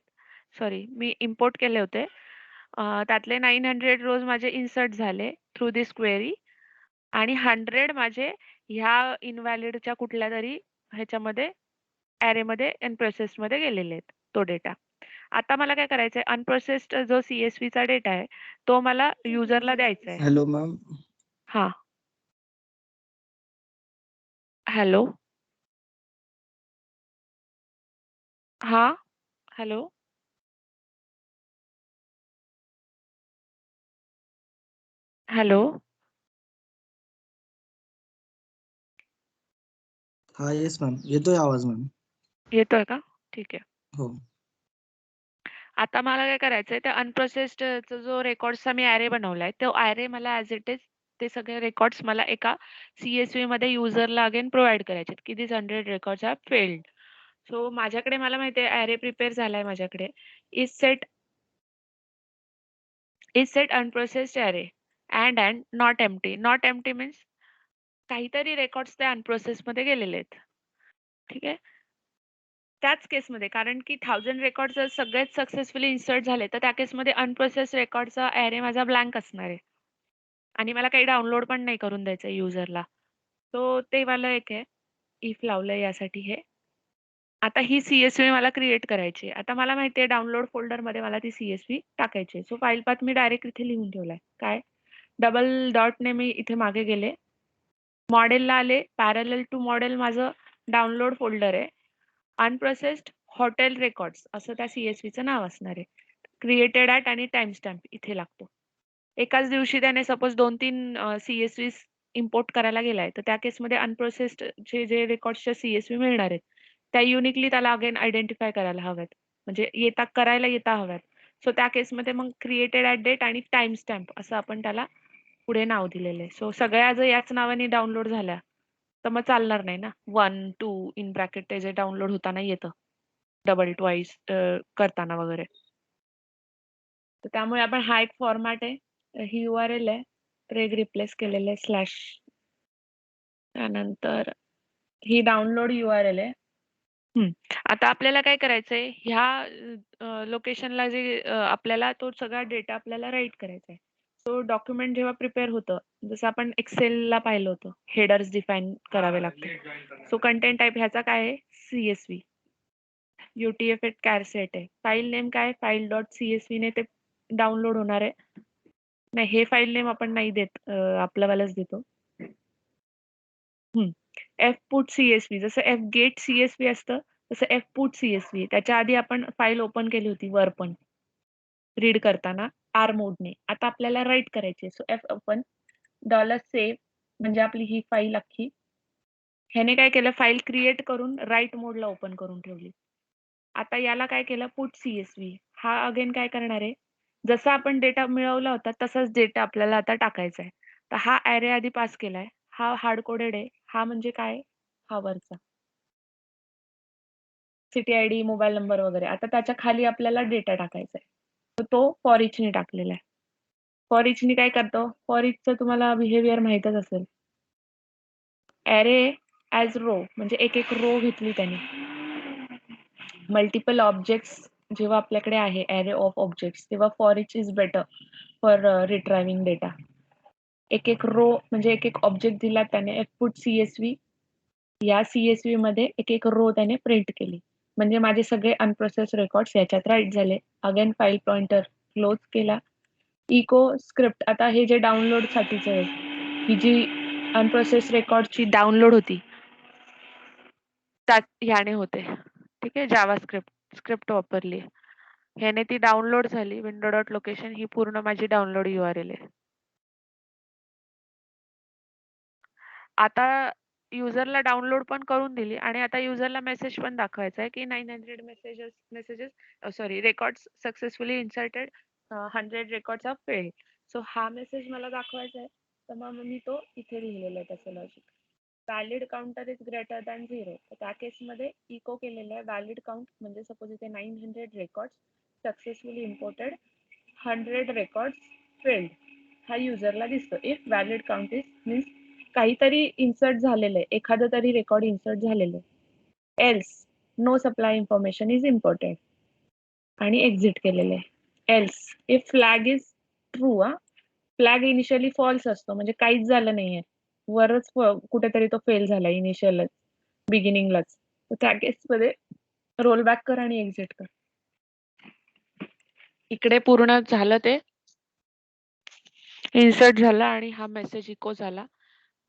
सॉरी, मी इम्पोर्ट केले होते. त्यातले 900 रोज माझे इन्सर्ट झाले थ्रू दिस क्वेरी आणि 100 माझे ह्या इनव्हॅलिडच्या कुठल्या तरी ह्याच्यामध्ये ॲरेमध्ये अनप्रोसेस्डमध्ये गेलेले आहेत तो डेटा. आता मला काय करायचंय, अनप्रोसेस्ड जो CSV चा डेटा आहे तो मला युजरला द्यायचा आहे. Hello ma'am. हा, हॅलो. हा, हॅलो. हॅलो. हा येस मॅम, येतोय आवाज मॅम. येतोय का? ठीक आहे. हो. आता मला काय करायचंय, त्या अनप्रोसेस्ड जो रेकॉर्डचा मी ॲरे बनवलाय तो ॲरे मला ॲज इट इज ते सगळे रेकॉर्ड्स मला एका CSV मध्ये युजरला अगेन प्रोव्हाइड करायचे की दिस 100 रेकॉर्ड्स आर फेल्ड. सो माझ्याकडे मला माहिती आहे ॲरे प्रिपेअर झालाय माझ्याकडे. Is set unprocessed array and not empty. Not empty means काहीतरी रेकॉर्ड्स त्या अनप्रोसेस मध्ये गेलेले आहेत. ठीक आहे. त्याच केसमध्ये कारण की 1000 रेकॉर्ड जर सगळेच सक्सेसफुली इन्सर्ट झाले तर त्या केसमध्ये अनप्रोसेस रेकॉर्डचा ॲरे माझा ब्लँक असणार आहे आणि मला काही डाउनलोड पण नाही करून द्यायचं युजरला. तो ते वाला एक आहे. इफ लावलंय यासाठी हे. आता ही CSV मला क्रिएट करायची आहे. आता मला माहिती आहे डाउनलोड फोल्डरमध्ये मला ती CSV टाकायची आहे. सो फाईल पाथ मी डायरेक्ट इथे लिहून ठेवलाय. काय? डबल डॉटने मी इथे मागे गेले. मॉडेलला आले. पॅरलल टू मॉडेल माझं डाउनलोड फोल्डर आहे. अनप्रोसेस्ड हॉटेल रेकॉर्ड्स असं त्या CSVचं नाव असणार आहे. क्रिएटेड ॲट आणि टाइम स्टॅम्प इथे लागतो. एकाच दिवशी त्याने सपोज 2-3 CSVs इम्पोर्ट करायला गेलाय तर त्या केसमध्ये अनप्रोसेस्ड जे रेकॉर्ड्सच्या CSV मिळणार आहेत त्या युनिकली त्याला अगेन आयडेंटिफाय करायला हव्यात. म्हणजे करायला येता हव्यात. सो त्या केसमध्ये मग क्रिएटेड ॲट डेट आणि टाइम स्टॅम्प असं आपण त्याला पुढे नाव दिलेलं आहे. सो सगळ्या जर याच नावाने डाउनलोड झाल्या तर मग चालणार नाही ना. 1, 2 इन ब्रॅकेट ते जे डाउनलोड होताना येतं डबल ट्वाईस करताना वगैरे. तर त्यामुळे आपण हा एक फॉर्मॅट आहे. ही URL आहे. रेग रिप्लेस केलेलं आहे स्लॅश. त्यानंतर ही डाउनलोड URL आहे. आता आपल्याला काय करायचंय, ह्या लोकेशनला जे आपल्याला तो सगळा डेटा आपल्याला राईट करायचा आहे. सो डॉक्युमेंट जेव्हा प्रिपेअर होतं, जसं आपण एक्सेलला पाहिलं होतं, हेडर्स डिफाईन करावे लागते. सो कंटेंट टाइप ह्याचा काय आहे? CSV. UTF-8 कॅरसेट आहे. फाईल नेम काय? फाईल डॉट CSV ने ते डाउनलोड होणार आहे. नाही, हे फाईल नेम आपण नाही देत, आपल्यावालाच देतो. fput CSV जसं fget CSV असतं तसं fput CSV. त्याच्या आधी आपण फाईल ओपन केली होती वर पण रीड करताना R मोडने. आता आपल्याला राईट करायची. सो f ओपन $save म्हणजे आपली ही फाईल अख्खी. ह्याने काय केलं, फाईल क्रिएट करून राईट मोडला ओपन करून ठेवली. आता याला काय केलं, पुट CSV. हा अगेन काय करणार आहे, जसा आपण डेटा मिळवला होता तसाच डेटा आपल्याला आता टाकायचा आहे. तर हा ॲरे आधी पास केलाय. हा हार्ड कोडेड आहे. हा म्हणजे काय? हा वरचा सिटी ID, मोबाईल नंबर वगैरे. आता त्याच्या खाली आपल्याला डेटा टाकायचा आहे. तर तो फॉर इचने टाकलेला आहे. फॉर इचने काय करतो, फॉर इचचं तुम्हाला बिहेवियर माहीतच असेल. ॲरे ॲज रो म्हणजे एक एक रो घेतली त्यांनी. मल्टिपल ऑब्जेक्ट्स जेव्हा आपल्याकडे आहे ॲरे ऑफ ऑब्जेक्ट्स, तेव्हा for each is better for retrieving data. एक एक रो म्हणजे एक एक ऑब्जेक्ट दिला त्याने, पुट CSV, या CSV मध्ये एक एक रो त्याने प्रिंट केली. म्हणजे माझे सगळे अनप्रोसेस रेकॉर्ड्स याच्यात राईट झाले. अगेन फाईल पॉइंटर क्लोज केला. इको स्क्रिप्ट, आता हे जे डाउनलोड साठीचं आहे, ही जी अनप्रोसेस रेकॉर्डची डाउनलोड होती त्यात ह्याने होते. ठीक आहे, जावा स्क्रिप्ट वापरली. ह्याने ती डाउनलोड झाली. विंडो डॉट लोकेशन ही पूर्ण माझी डाउनलोड URL आहे. आता युजरला डाउनलोड पण करून दिली आणि आता युजरला मेसेज पण दाखवायचा आहे की 900 messages records successfully inserted, 100 records of failed. So हा मेसेज मला दाखवायचा आहे, तर मग मी तो इथे लिहिलेला आहे त्याचं logic. Valid counter is greater than 0. तर त्या केसमध्ये इको केलेलं आहे व्हॅलिड काउंट, म्हणजे सपोज इथे 900 records successfully imported, 100 records failed, हा युजरला दिसतो. If valid count is means काहीतरी इन्सर्ट झालेलं आहे, एखादं तरी रेकॉर्ड इन्सर्ट झालेलं आहे. Else no supply information is important आणि एक्झिट केलेलं आहे. Else if flag is true, flag initially false असतो म्हणजे काहीच झालं नाहीये, वरच कुठेतरी तो फेल झाला इनिशियलच, बिगिनिंगलाच. तर त्या केसमध्ये रोल बॅक कर आणि एक्झिट कर. इकडे पूर्ण झालं, ते इन्सर्ट झाला आणि हा मेसेज इको झाला.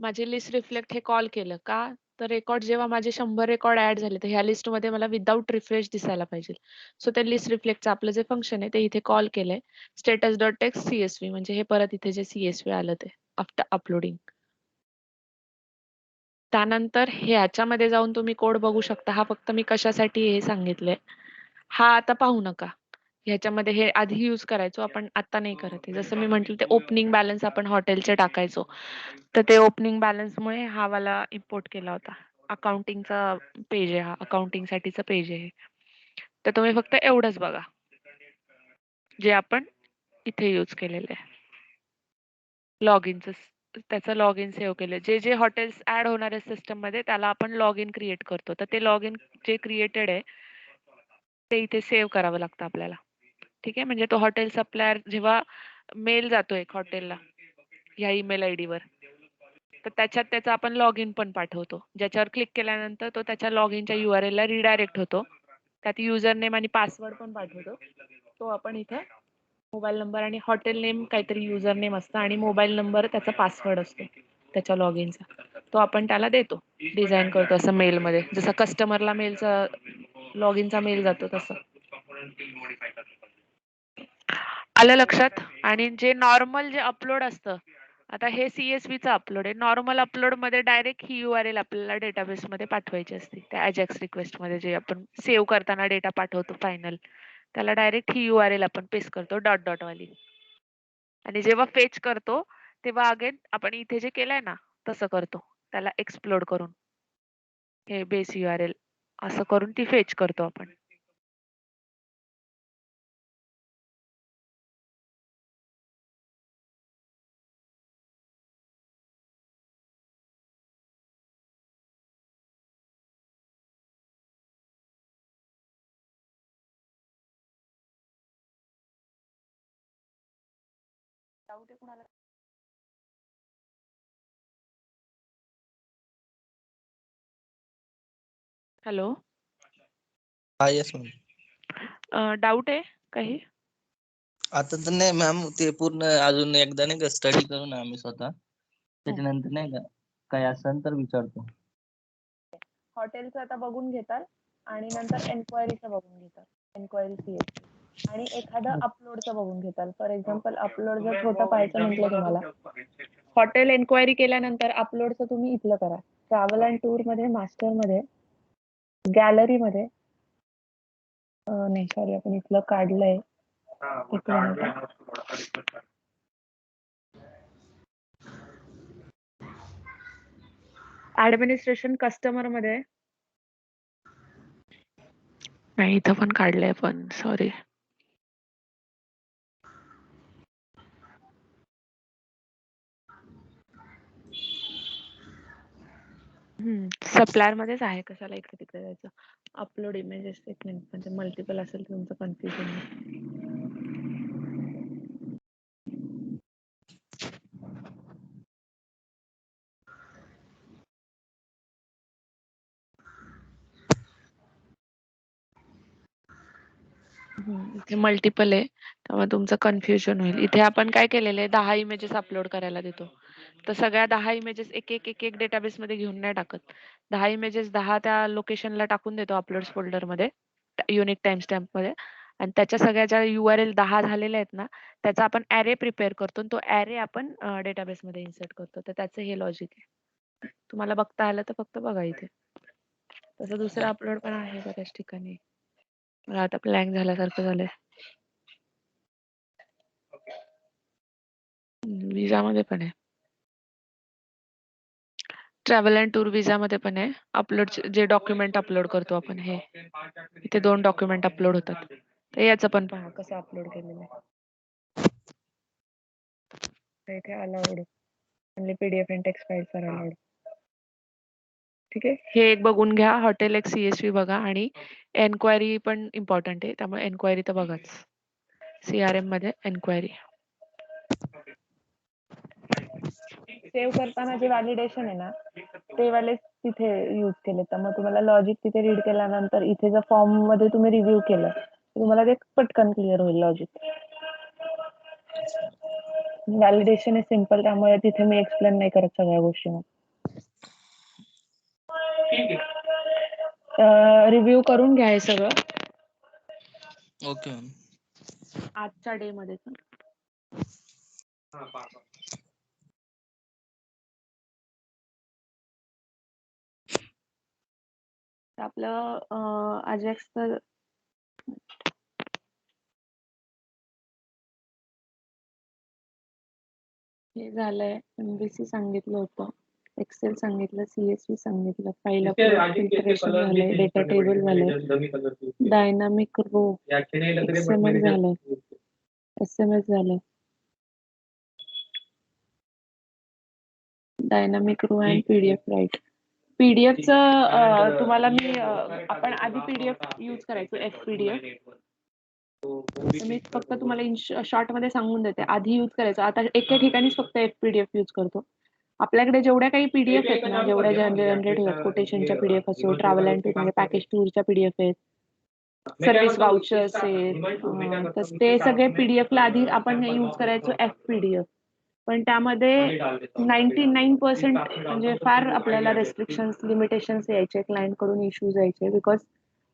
माझे लिस्ट रिफ्लेक्ट हे कॉल केलं का, तर रेकॉर्ड जेव्हा माझे 100 रेकॉर्ड ऍड झाले तर ह्या लिस्टमध्ये मला विदाऊट रिफ्रेश दिसायला पाहिजे. सो त्या लिस्ट रिफ्लेक्टचं आपलं जे फंक्शन आहे ते इथे कॉल केलंय. स्टेटस डॉट टेक्स्ट CSV म्हणजे हे परत इथे जे CSV आलं ते आफ्टर अपलोडिंग. त्यानंतर हे याच्यामध्ये जाऊन तुम्ही कोड बघू शकता. हा फक्त मी कशासाठी हे सांगितलंय, हा आता पाहू नका. ह्याच्यामध्ये हे आधी यूज करायचो आपण, आता नाही करत आहे. जसं मी म्हटलं ते ओपनिंग बॅलन्स आपण हॉटेलचे टाकायचो, तर ते ओपनिंग बॅलन्समुळे हा वाला इम्पोर्ट केला होता. अकाउंटिंगचा पेज आहे, हा अकाउंटिंग साठीचा पेज आहे. तर तुम्ही फक्त एवढंच बघा जे आपण इथे यूज केलेलं आहे. लॉग इनचं, त्याचं लॉग इन सेव्ह केलं. जे जे हॉटेल्स ऍड होणार आहे सिस्टम मध्ये त्याला आपण लॉग इन क्रिएट करतो. तर ते लॉग इन जे क्रिएटेड आहे ते इथे सेव्ह करावं लागतं आपल्याला. ठीक आहे, म्हणजे तो हॉटेल सप्लायर जेव्हा मेल जातो एक हॉटेलला ह्या ईमेल ID वर, तर त्याच्यात त्याचा आपण लॉग इन पण पाठवतो. ज्याच्यावर क्लिक केल्यानंतर तो त्याच्या लॉग इनच्या URL ला रिडायरेक्ट होतो. त्यात युजर नेम आणि पासवर्ड पण पाठवतो. तो आपण इथे मोबाईल नंबर आणि हॉटेल नेम काहीतरी युजर नेम असतं आणि मोबाईल नंबर त्याचा पासवर्ड असतो त्याच्या लॉग इनचा, तो आपण त्याला देतो. डिझाईन करतो असं मेलमध्ये, जसं कस्टमरला मेलचा लॉग इनचा मेल जातो तसं. आलं लक्षात? आणि जे नॉर्मल जे अपलोड असतं, आता हे CSVचं अपलोड आहे. नॉर्मल अपलोड मध्ये डायरेक्ट ही URL आपल्याला डेटाबेस मध्ये पाठवायची असते. त्या अजॅक्स रिक्वेस्ट मध्ये जे आपण सेव्ह करताना डेटा पाठवतो फायनल, त्याला डायरेक्ट ही URL आपण पेस्ट करतो डॉट डॉट वाली. आणि जेव्हा फेच करतो तेव्हा अगेन आपण इथे जे केलंय ना तसं करतो, त्याला एक्सप्लोड करून हे बेस URL असं करून ती फेच करतो आपण. डाऊट आहे कुणाला? हॅलो, हा येस मॅम. डाऊट आहे काही? आता तर नाही मॅम, ते पूर्ण अजून एकदा नाही का स्टडी करू ना आम्ही स्वतः, त्याच्यानंतर नाही का काही असेल तर विचारतो. हॉटेलचं आता बघून घेताल आणि नंतर एन्क्वायरीचं बघून घेताल, एन्क्वायरी CSV, आणि एखादं अपलोडचं बघून घेताल. फॉर एक्झाम्पल अपलोड जर छोटं पाहायचं म्हटलं तुम्हाला, हॉटेल एन्क्वायरी केल्यानंतर अपलोडचं तुम्ही इथलं करा. ट्रॅव्हल अँड टूर मध्ये, मास्टर मध्ये, गॅलरी मध्ये, नाही सॉरी आपण इथलं काढलंय. ऍडमिनिस्ट्रेशन कस्टमर मध्ये नाही, इथं पण काढलंय पण सॉरी. सप्लायर मध्येच आहे, कशाला इकडे तिकडे जायचं. अपलोड इमेजेस, एक मिनिट, म्हणजे मल्टिपल असेल तर तुमचं कन्फ्युजन. इथे मल्टिपल आहे, त्यामुळे तुमचं कन्फ्युजन होईल. इथे आपण काय केलेलं आहे, 10 इमेजेस अपलोड करायला देतो. तर सगळ्या 10 इमेजेस एक एक एक एक डेटाबेस मध्ये घेऊन नाही टाकत. 10 इमेजेस 10 त्या लोकेशनला टाकून देतो अपलोड्स फोल्डर मध्ये, युनिक टाइम स्टॅम्प मध्ये. आणि त्याच्या सगळ्या ज्या URL 10 झालेल्या आहेत ना, त्याचा आपण ऍरे प्रिपेअर करतो आणि तो ऍरे आपण डेटाबेस मध्ये इन्सर्ट करतो. तर त्याचं हे लॉजिक आहे. तुम्हाला बघता आलं तर फक्त बघा इथे. तसं दुसरं अपलोड पण आहे बऱ्याच ठिकाणी. मला आता ब्लँक झाल्यासारखं झालंय. विजा मध्ये पण आहे, ट्रॅव्हल अँड टूर विजा मध्ये पण आहे. अपलोड जे डॉक्युमेंट अपलोड करतो आपण, हे इथे 2 डॉक्युमेंट अपलोड होतात. तर याचं पण पहा कसं अपलोड केलेलं आहे. तर इथे अलाउड म्हणजे PDF आणि टेक्स्ट फाईल फॉर अलाउड. ठीक आहे, हे एक बघून घ्या. हॉटेल एक CSV बघा आणि एन्क्वायरी पण इम्पॉर्टंट आहे, त्यामुळे एन्क्वायरी तर बघाच. CRM मध्ये एन्क्वायरी सेव्ह करताना जे व्हॅलिडेशन आहे ना, ते वाले तिथे यूज केले. तर मग तुम्हाला लॉजिक तिथे रीड केल्यानंतर इथे जर फॉर्म मध्ये तुम्ही रिव्ह्यू केलं तर तुम्हाला ते पटकन क्लिअर होईल लॉजिक. व्हॅलिडेशन हे सिम्पल, त्यामुळे तिथे मी एक्सप्लेन नाही करत सगळ्या गोष्टी. रिव्ह्यू करून घ्या हे सगळं ओके मॅम. आजच्या डे मध्ये. आपलं अजेक्सचं हे झालंय. MVC सांगितलं होतं, एक्सेल सांगितलं, CSV सांगितलं, फाईल फिल्टरेशन झालंय, डेटा टेबल झालंय, डायनामिक रो XML झालंय, SMS झालंय, dynamic row and PDF write. PDFचं तुम्हाला मी आपण आधी PDF यूज करायचो, FPDF. मी फक्त तुम्हाला शॉर्ट मध्ये सांगून देते, आधी यूज करायचं. आता एका ठिकाणीच फक्त FPDF यूज करतो. आपल्याकडे जेवढ्या काही PDF आहेत ना, जेवढ्या जनरेट होतात, कोटेशनच्या PDF असो, ट्रॅव्हल अँड टूर म्हणजे पॅकेज टूरच्या PDF आहेत, सर्व्हिस वाउचर्स आहेत, तर ते सगळे PDF ला आधी आपण यूज करायचो FPDF. पण त्यामध्ये 99% म्हणजे फार आपल्याला रेस्ट्रिक्शन्स, लिमिटेशन्स यायचे, क्लायंट कडून इश्यूज यायचे, बिकॉज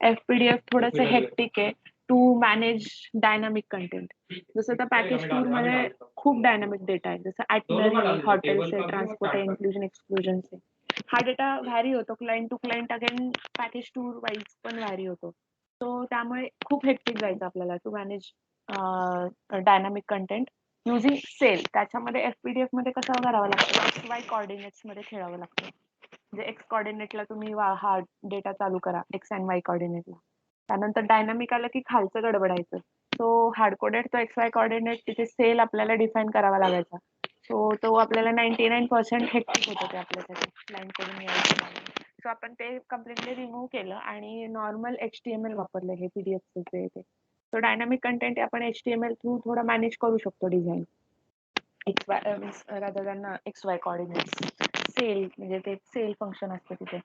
FPDF थोडंसं हेक्टिक आहे टू मॅनेज डायनामिक कंटेंट. जसं त्या पॅकेज टूर मध्ये खूप डायनामिक डेटा आहे, जसं ॲटनरी, हॉटेल्स आहे, ट्रान्सपोर्ट आहे, इन्क्लुजन एक्सक्लुजन आहे. हा डेटा व्हॅरी होतो client to client, again package tour wise पण व्हॅरी होतो. सो त्यामुळे खूप हेक्टिक जायचं आपल्याला to manage dynamic content using cell. त्याच्यामध्ये FPDF मध्ये कसं करावं लागतं, XY कोऑर्डिनेट्स मध्ये खेळावं लागतं. म्हणजे X कोऑर्डिनेटला तुम्ही हा डेटा चालू करा, X आणि Y कोऑर्डिनेटला. त्यानंतर डायनामिक आलं की खालचं गडबडायचं. सो हार्ड कोडेड तो XY कोऑर्डिनेट तिथे सेल आपल्याला डिफाईन करावा लागायचा. सो तो आपल्याला 99% हेक्टिक होतं ते आपल्यासाठी, क्लायंट कडून यायचं. सो आपण ते कम्प्लिटली रिमूव्ह केलं आणि नॉर्मल HTML वापरलं हे PDFचं ते. सो डायनामिक कंटेंट आपण HTML थ्रू थोडं मॅनेज करू शकतो design. Rather than XY coordinates. Cell म्हणजे ते सेल फंक्शन असतं तिथे.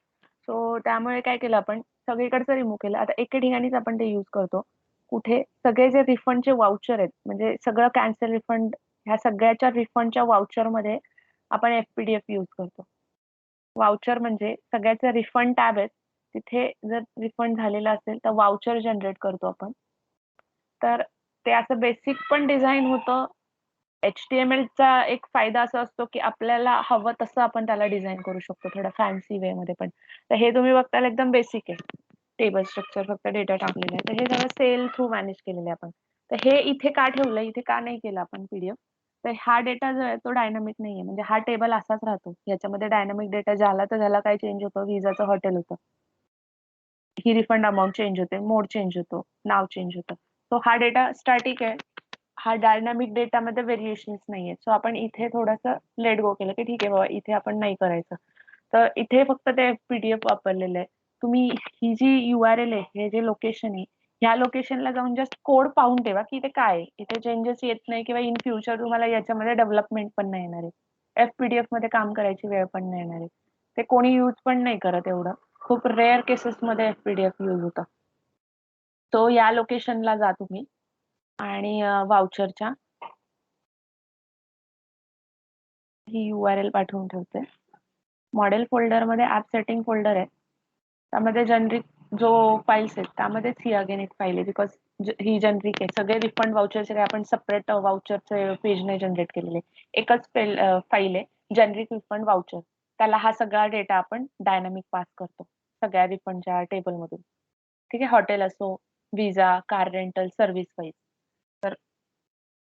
सो त्यामुळे काय केलं आपण, सगळीकडचं रिमूव्ह केलं. आता एके ठिकाणीच आपण ते यूज करतो. कुठे, सगळे जे रिफंडचे वाउचर आहेत, म्हणजे सगळं कॅन्सल रिफंड, ह्या सगळ्याच्या रिफंडच्या वाउचर मध्ये आपण FPDF यूज करतो. वाउचर म्हणजे सगळ्याचे रिफंड टॅब आहेत, तिथे जर रिफंड झालेला असेल तर वाउचर जनरेट करतो आपण. तर ते असं बेसिक पण डिझाईन होतं. HTML चा एक फायदा असा असतो की आपल्याला हवं तसं आपण त्याला डिझाईन करू शकतो, थोडं फॅन्सी वे मध्ये पण. तर हे तुम्ही बघताल एकदम बेसिक आहे, टेबल स्ट्रक्चर, फक्त डेटा टाकलेला आहे. तर हे सगळं सेल थ्रू मॅनेज केलेलं आहे आपण. तर हे इथे का ठेवलं, इथे का नाही केलं आपण PDF, तर हा डेटा जो आहे तो डायनामिक नाहीये. म्हणजे हा टेबल असाच राहतो, याच्यामध्ये डायनामिक डेटा झाला तर झाला काय चेंज होतं, विजाचं हॉटेल होतं, ही रिफंड अमाऊंट चेंज होते, मोड चेंज होतो, नाव चेंज होतं. सो हा डेटा स्टॅटिक आहे, हा डायनामिक डेटामध्ये व्हेरिएशन्स नाहीये. सो आपण इथे थोडंसं लेट गो केलं की ठीक आहे बाबा, इथे आपण नाही करायचं. तर इथे फक्त ते PDF वापरलेलं आहे. तुम्ही ही जी URL आहे, हे जे लोकेशन आहे, ह्या लोकेशनला जाऊन जस्ट कोड पाहून ठेवा की ते काय आहे. इथे चेंजेस येत नाही किंवा इन फ्युचर तुम्हाला याच्यामध्ये डेव्हलपमेंट पण नाही येणार आहे. FPDF मध्ये काम करायची वेळ पण नाही येणार आहे. ते कोणी यूज पण नाही करत एवढं. खूप रेअर केसेसमध्ये FPDF यूज होतं. तो या लोकेशनला जा तुम्ही आणि वाउचरच्या ही URL पाठवून ठेवते. मॉडेल फोल्डरमध्ये ॲप सेटिंग फोल्डर आहे. त्यामध्ये जनरिक जो फाईल्स आहेत त्यामध्येच ही अगेन एक फाईल आहे बिकॉज ही जनरिक आहे. सगळे रिफंड वाउचरचे काही आपण सेपरेट वाउचरचे पेज नाही जनरेट केलेले. एकच फाईल आहे जनरिक रिफंड वाउचर. त्याला हा सगळा डेटा आपण डायनामिक पास करतो सगळ्या रिफंडच्या टेबलमधून. ठीक आहे. हॉटेल असो, विजा, कार रेंटल, सर्व्हिस वाईज. तर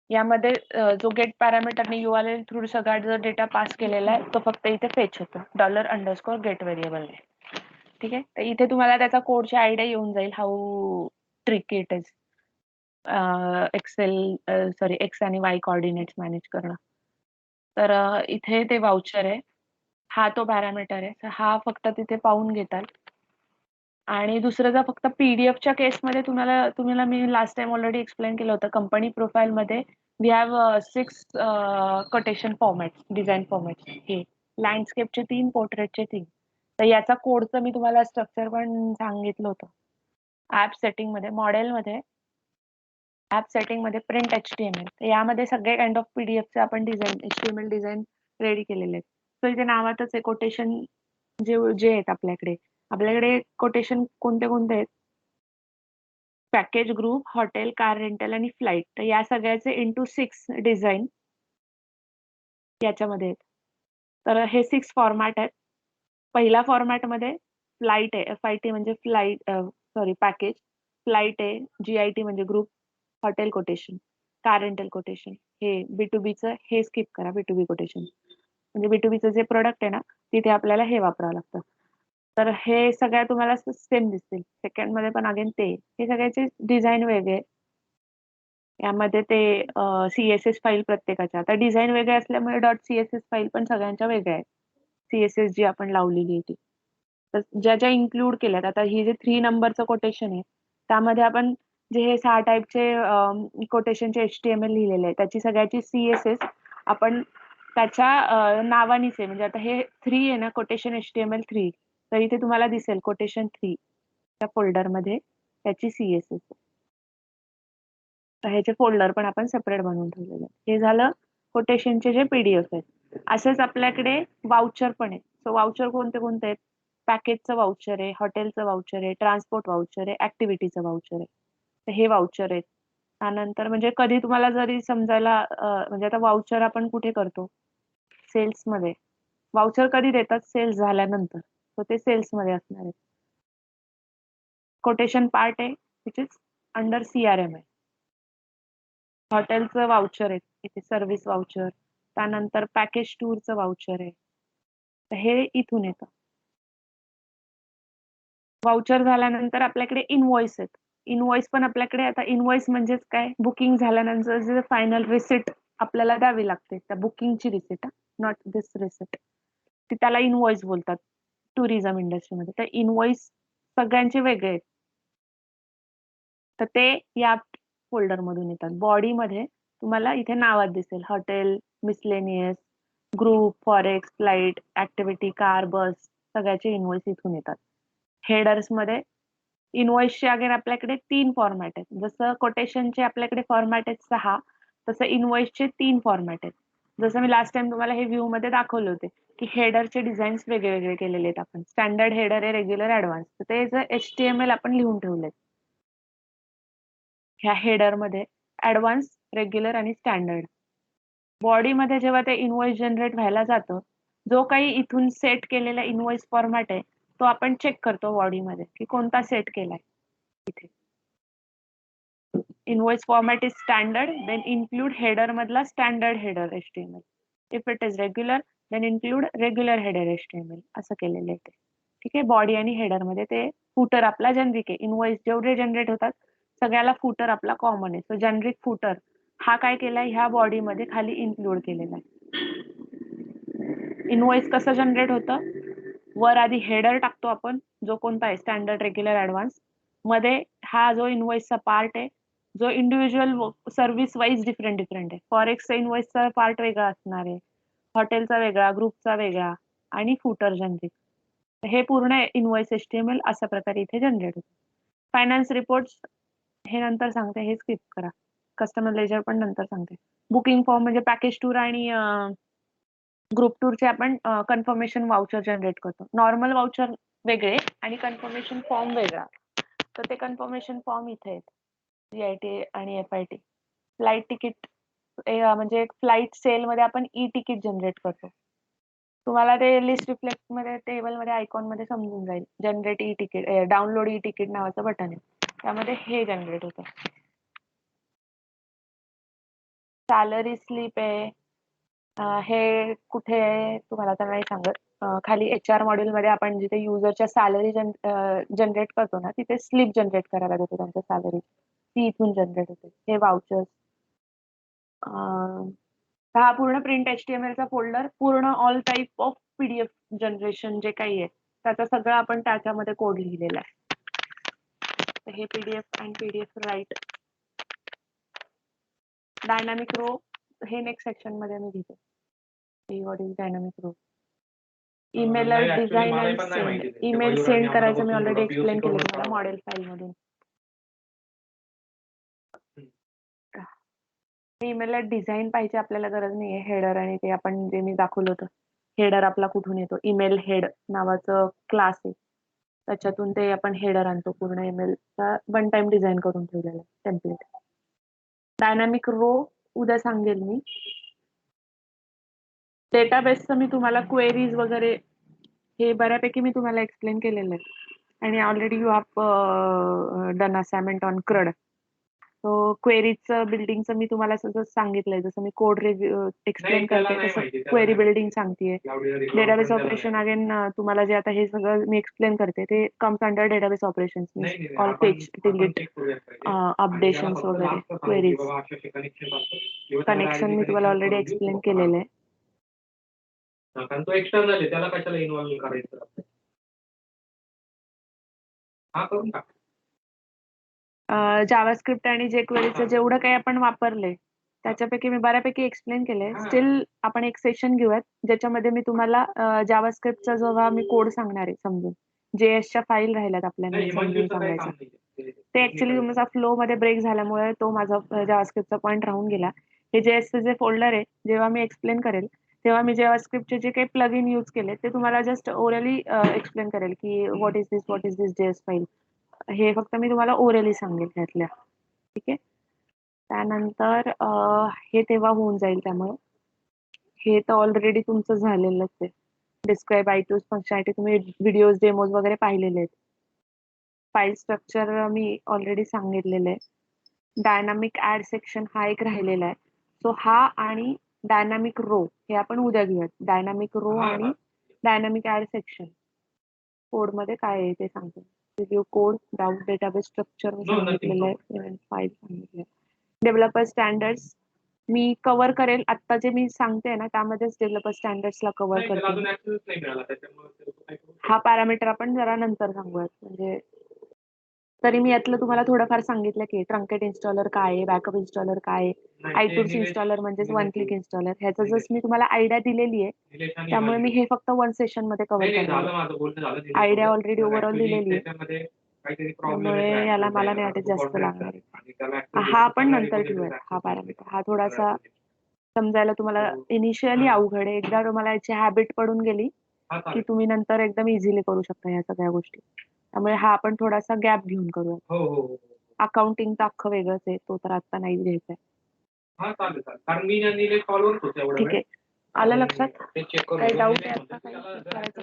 यामध्ये जो गेट पॅरामीटरने URL थ्रू सगळा जो डेटा पास केलेला आहे तो फक्त इथे फेच होतो $_गेट व्हेरिएबलने. ठीक आहे. तर इथे तुम्हाला त्याचा कोडची आयडिया येऊन जाईल how tricky it is x आणि वाय कोऑर्डिनेट्स मॅनेज करणं. तर इथे ते वाउचर आहे. हा तो पॅरामीटर आहे. तर हा फक्त तिथे पाहून घेताल. आणि दुसरं जर फक्त PDFच्या केसमध्ये तुम्हाला मी लास्ट टाइम ऑलरेडी एक्सप्लेन केलं होतं. कंपनी प्रोफाईलमध्ये we have 6 quotation formats, design formats. हे लँडस्केपचे 3, पोर्ट्रेटचे 3. तर याचा कोडचं मी तुम्हाला स्ट्रक्चर पण सांगितलं होतं. ॲप सेटिंगमध्ये, मॉडेलमध्ये, ॲप सेटिंगमध्ये प्रिंट HTML. तर यामध्ये सगळे काइंड ऑफ PDFचे आपण डिझाइन HTML डिझाइन रेडी केलेले आहेत. तर इथे नावातच आहे कोटेशन जे आहेत आपल्याकडे कोटेशन कोणते आहेत? Package, group, hotel, car rental आणि फ्लाइट. तर या सगळ्याचे इंटू 6 डिझाइन याच्यामध्ये आहेत. तर हे 6 फॉर्मॅट आहेत. पहिला फॉर्मॅटमध्ये फ्लाइट आहे, FIT म्हणजे पॅकेज, फ्लाइट आहे, GIT म्हणजे group, hotel quotation, car rental quotation. हे B2Bचं हे स्किप करा, B2B कोटेशन. म्हणजे B2Bचं जे प्रोडक्ट आहे ना तिथे आपल्याला हे वापरावं लागतं. तर हे सगळ्या तुम्हाला सेम दिसतील. सेकंडमध्ये पण अगेन ते. हे सगळ्याचे डिझाइन वेगळे. यामध्ये ते CSS फाईल प्रत्येकाच्या. आता डिझाइन वेगळे असल्यामुळे .CSS फाईल पण सगळ्यांच्या वेगळ्या आहेत. CSS जी आपण लावलेली आहे ती. तर ज्या इन्क्लूड केल्यात. आता ही जे 3 नंबरचं कोटेशन आहे त्यामध्ये आपण जे हे 6 टाइपचे कोटेशनचे HTML लिहिलेले आहे त्याची सगळ्याची CSS आपण त्याच्या नावानीच आहे. म्हणजे आता हे 3 आहे ना कोटेशन HTML 3. तर इथे तुम्हाला दिसेल कोटेशन 3 त्या फोल्डरमध्ये त्याची CSS. तर ह्याचे फोल्डर पण आपण सेपरेट बनवून ठेवलेले आहेत. हे झालं कोटेशनचे जे PDF आहेत. असेच आपल्याकडे वाउचर पण आहे. सो वाउचर कोणते आहेत? पॅकेजचं वाउचर आहे, हॉटेलचं वाउचर आहे, ट्रान्सपोर्ट वाउचर आहे, ऍक्टिव्हिटीचं वाउचर आहे. तर हे वाउचर आहेत. त्यानंतर म्हणजे कधी तुम्हाला जरी समजायला म्हणजे आता वाउचर आपण कुठे करतो? सेल्समध्ये. वाउचर कधी देतात? सेल्स झाल्यानंतर. तर ते सेल्समध्ये असणार आहे. कोटेशन पार्ट आहे विच इज अंडर CRM आहे. हॉटेलचं वाउचर आहे इथे सर्व्हिस वाउचर. त्यानंतर पॅकेज टूरचं वाउचर आहे. तर हे इथून येतं. वाउचर झाल्यानंतर आपल्याकडे इनव्हॉइस आहेत. इनव्हॉइस पण आपल्याकडे आता इनव्हॉइस म्हणजेच काय? बुकिंग झाल्यानंतर जे फायनल रिसिट आपल्याला द्यावी लागते. त्या बुकिंगची रिसिट, नॉट दिस रिसिट. ती त्याला इनव्हॉइस बोलतात टुरिझम इंडस्ट्रीमध्ये. तर इनव्हॉइस सगळ्यांचे वेगळे आहेत. तर ते या फोल्डरमधून येतात. बॉडीमध्ये तुम्हाला इथे नावात दिसेल hotel, miscellaneous, group, forex, flight, activity, car, bus सगळ्याचे इनव्हॉइस इथून येतात. हेडर्समध्ये इनव्हॉइसचे अगेन आपल्याकडे 3 फॉर्मॅट आहेत. जसं कोटेशनचे आपल्याकडे फॉर्मॅट आहेत 6 तसं इनव्हॉइसचे 3 फॉर्मॅट आहेत. जसं मी लास्ट टाइम तुम्हाला हे व्ह्यू मध्ये दाखवले होते की हेडरचे डिझाईन्स वेगळे केलेले आहेत आपण. स्टँडर्ड हेडर आहे, रेग्युलर, ऍडव्हान्स. तर ते जे HTML आपण लिहून ठेवलेत ह्या हेडरमध्ये ऍडव्हान्स, रेग्युलर आणि स्टँडर्ड. बॉडीमध्ये जेव्हा ते इनव्हॉइस जनरेट व्हायला जातं जो काही इथून सेट केलेला इनव्हॉइस फॉर्मॅट आहे तो आपण चेक करतो बॉडीमध्ये की कोणता सेट केलाय. इथे invoice format is standard, then include header मधला standard header HTML. If it is regular, then include regular header HTML. असं केलेलं आहे ते. ठीक आहे. बॉडी आणि हेडर मध्ये ते फुटर आपला जनरिक आहे. इनव्हॉइस जेवढे जनरेट होतात सगळ्याला फुटर आपला कॉमन आहे. सो जनरिक फुटर हा काय केलाय ह्या बॉडी मध्ये खाली इन्क्लूड केलेला आहे. इनव्हॉइस कसं जनरेट होतं? वर आधी हेडर टाकतो आपण, जो कोणता आहे स्टँडर्ड, रेग्युलर, ऍडव्हान्स. मध्ये हा जो इनवॉइसचा पार्ट आहे, जो इंडिव्हिज्युअल सर्व्हिस वाईज डिफरंट आहे. फॉरेक्सचा इनवॉइसचा पार्ट वेगळा असणार आहे, हॉटेलचा वेगळा, ग्रुपचा वेगळा आणि फुटर जनरेट. हे पूर्ण इनवॉइस HTML अशा प्रकारे इथे जनरेट होतं. फायनान्स रिपोर्ट्स हे नंतर सांगते, हे स्किप करा. कस्टमर लेजर पण नंतर सांगते. बुकिंग फॉर्म म्हणजे पॅकेज टूर आणि ग्रुप टूरचे आपण कन्फर्मेशन वाउचर जनरेट करतो. नॉर्मल वाउचर वेगळे आणि कन्फर्मेशन फॉर्म वेगळा. तर ते कन्फर्मेशन फॉर्म इथे आहेत, CIT आणि FIT. फ्लाईट तिकीट म्हणजे फ्लाईट सेल मध्ये आपण ई तिकीट जनरेट करतो. तुम्हाला ते लिस्ट रिफ्लेक्ट मध्ये टेबल मध्ये आयकॉन मध्ये समजून जाईल. Generate e ticket, download e ticket नावाचं बटन आहे, त्यामध्ये हे जनरेट होतं. सॅलरी स्लिप आहे, हे कुठे आहे तुम्हाला तर नाही सांगत. खाली HR मॉड्यूल मध्ये आपण जिथे युजरच्या सॅलरी जनरेट करतो ना, तिथे स्लिप जनरेट करायला देतो त्यांच्या सॅलरी, ती इथून जनरेट होते. हे वाउचर्स. हा पूर्ण प्रिंट HTML चा फोल्डर, पूर्ण all type of PDF generation जे काही आहे त्याचा सगळं आपण त्याच्यामध्ये कोड लिहिलेला आहे. तर हे PDF आणि PDF राईट. डायनामिक रो हे नेक्स्ट सेक्शन मध्ये मी घेते. What is dynamic row. Email design and send. Email send करायचं मी ऑलरेडी एक्सप्लेन केलं तुम्हाला मॉडेल फाईल मधून. ईमेलला डिझाईन पाहिजे आपल्याला गरज नाहीये. हेडर आणि ते आपण जे मी दाखवलं होतं, हेडर आपला कुठून येतो, ईमेल हेड नावाचं क्लास आहे, त्याच्यातून ते आपण हेडर आणतो. पूर्ण ईमेलचा वन टाइम डिझाईन करून ठेवलेला टेम्पलेट. डायनामिक रो उद्या सांगेल मी. डेटाबेसचं मी तुम्हाला क्वेरीज वगैरे हे बऱ्यापैकी मी तुम्हाला एक्सप्लेन केलेलं आहे. आणि already you have done assignment on CRUD. So क्वेरीचं बिल्डिंगचं मी तुम्हाला सगळं सांगितलंय. जसं मी कोड रिव्ह्यू एक्सप्लेन करते तसं क्वेरी बिल्डिंग सांगतेय. डेटाबेस ऑपरेशन अगेन तुम्हाला जे आता हे सगळं मी एक्सप्लेन करते ते comes under database operation. All page delete, updations वगैरे, क्वेरीज, कनेक्शन मी तुम्हाला ऑलरेडी एक्सप्लेन केलेलं आहे. कारण तो एक्सटर्नल आहे, त्याला कशाला इन्व्हॉल्व करायचं. हा करून टाक. जावास्क्रिप्ट आणि jQueryचं जेवढं काही आपण वापरलंय त्याच्यापैकी मी बऱ्यापैकी एक्सप्लेन केलंय. स्टील आपण एक सेशन घेऊयात ज्याच्यामध्ये मी तुम्हाला जावास्क्रिप्टचा जेव्हा मी कोड सांगणार आहे समजून, JSच्या फाईल राहिल्यात आपल्याला समजून सांगायचं. ते ऍक्च्युली तुमचा फ्लो मध्ये ब्रेक झाल्यामुळे तो माझा जावास्क्रिप्टचा पॉईंट राहून गेला. हे JSचं जे फोल्डर आहे, जेव्हा मी एक्सप्लेन करेल तेव्हा मी जावास्क्रिप्टचे जे काही प्लगइन यूज केले ते तुम्हाला जस्ट ओरली एक्सप्लेन करेल की what is this JS file. हे फक्त मी तुम्हाला ओरली सांगेल त्यातल्या. ठीक आहे. त्यानंतर हे तेव्हा होऊन जाईल. त्यामुळे हे तर ऑलरेडी तुमचं झालेलंच आहे. डिस्क्राईब आयटूज फंक्शनॅलिटी तुम्ही व्हिडिओज डेमोज वगैरे पाहिलेले आहेत. फाईल स्ट्रक्चर मी ऑलरेडी सांगितलेलं आहे. डायनामिक ऍड सेक्शन हा एक राहिलेला आहे. सो हा आणि डायनामिक रो हे आपण उद्या घेऊयात. डायनामिक रो आणि डायनामिक ऍड सेक्शन कोडमध्ये काय आहे ते सांगतो. Review code, doubt database structure सांगितलेलं आहे, फाईल सांगितलं. डेव्हलपर स्टँडर्ड्स मी कव्हर करेल. आता जे मी सांगते ना त्यामध्येच डेव्हलपर स्टँडर्ड्सला कव्हर करते. हा पॅरामीटर आपण जरा नंतर सांगूयात. म्हणजे तरी मी यातलं तुम्हाला थोडंफार सांगितलं की ट्रंकेट इन्स्टॉलर काय आहे, बॅकअप इन्स्टॉलर काय आहे, आयटूल्स इन्स्टॉलर म्हणजेच वन क्लिक इन्स्टॉलर. ह्याचं जस्ट मी तुम्हाला आयडिया दिलेली आहे, त्यामुळे मी हे फक्त वन सेशन मध्ये कव्हर करणार. आयडिया ऑलरेडी ओव्हरऑल दिलेली आहे, त्यामुळे याला मला नाही वाटत जास्त लागणार आहे. हा आपण नंतर ठेवूयात. हा पॅरामीटर हा थोडासा समजायला तुम्हाला इनिशियली अवघड आहे. एकदा तुम्हाला याची हॅबिट पडून गेली की तुम्ही नंतर एकदम इझिली करू शकता ह्या सगळ्या गोष्टी. त्यामुळे हा आपण थोडासा गॅप घेऊन करूया. अकाउंटिंग तर अख्खं वेगळंच आहे, तो तर आता नाही घ्यायचा आहे. ठीक आहे. आलं लक्षात? काही डाऊट आहे आता? काही करायचं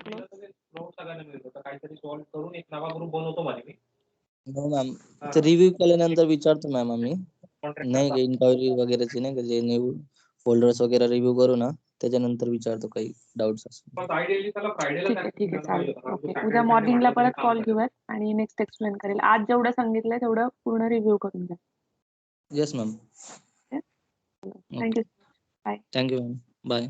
हो मॅम. ते रिव्ह्यू केल्यानंतर विचारतो मॅम आम्ही. नाही का इन्क्वायरी वगैरेची नाही का, जे न्यू फोल्डर्स वगैरे रिव्ह्यू करू ना त्याच्यानंतर विचारतो काही डाऊट्स असतील. ठीक आहे चालेल. ओके. उद्या मॉर्निंगला परत कॉल घेऊयात आणि नेक्स्ट एक्सप्लेन करेल. आज जेवढं सांगितलंय तेवढं पूर्ण रिव्ह्यू करून द्या. Yes ma'am. Thank you. Bye. Thank you ma'am. Bye.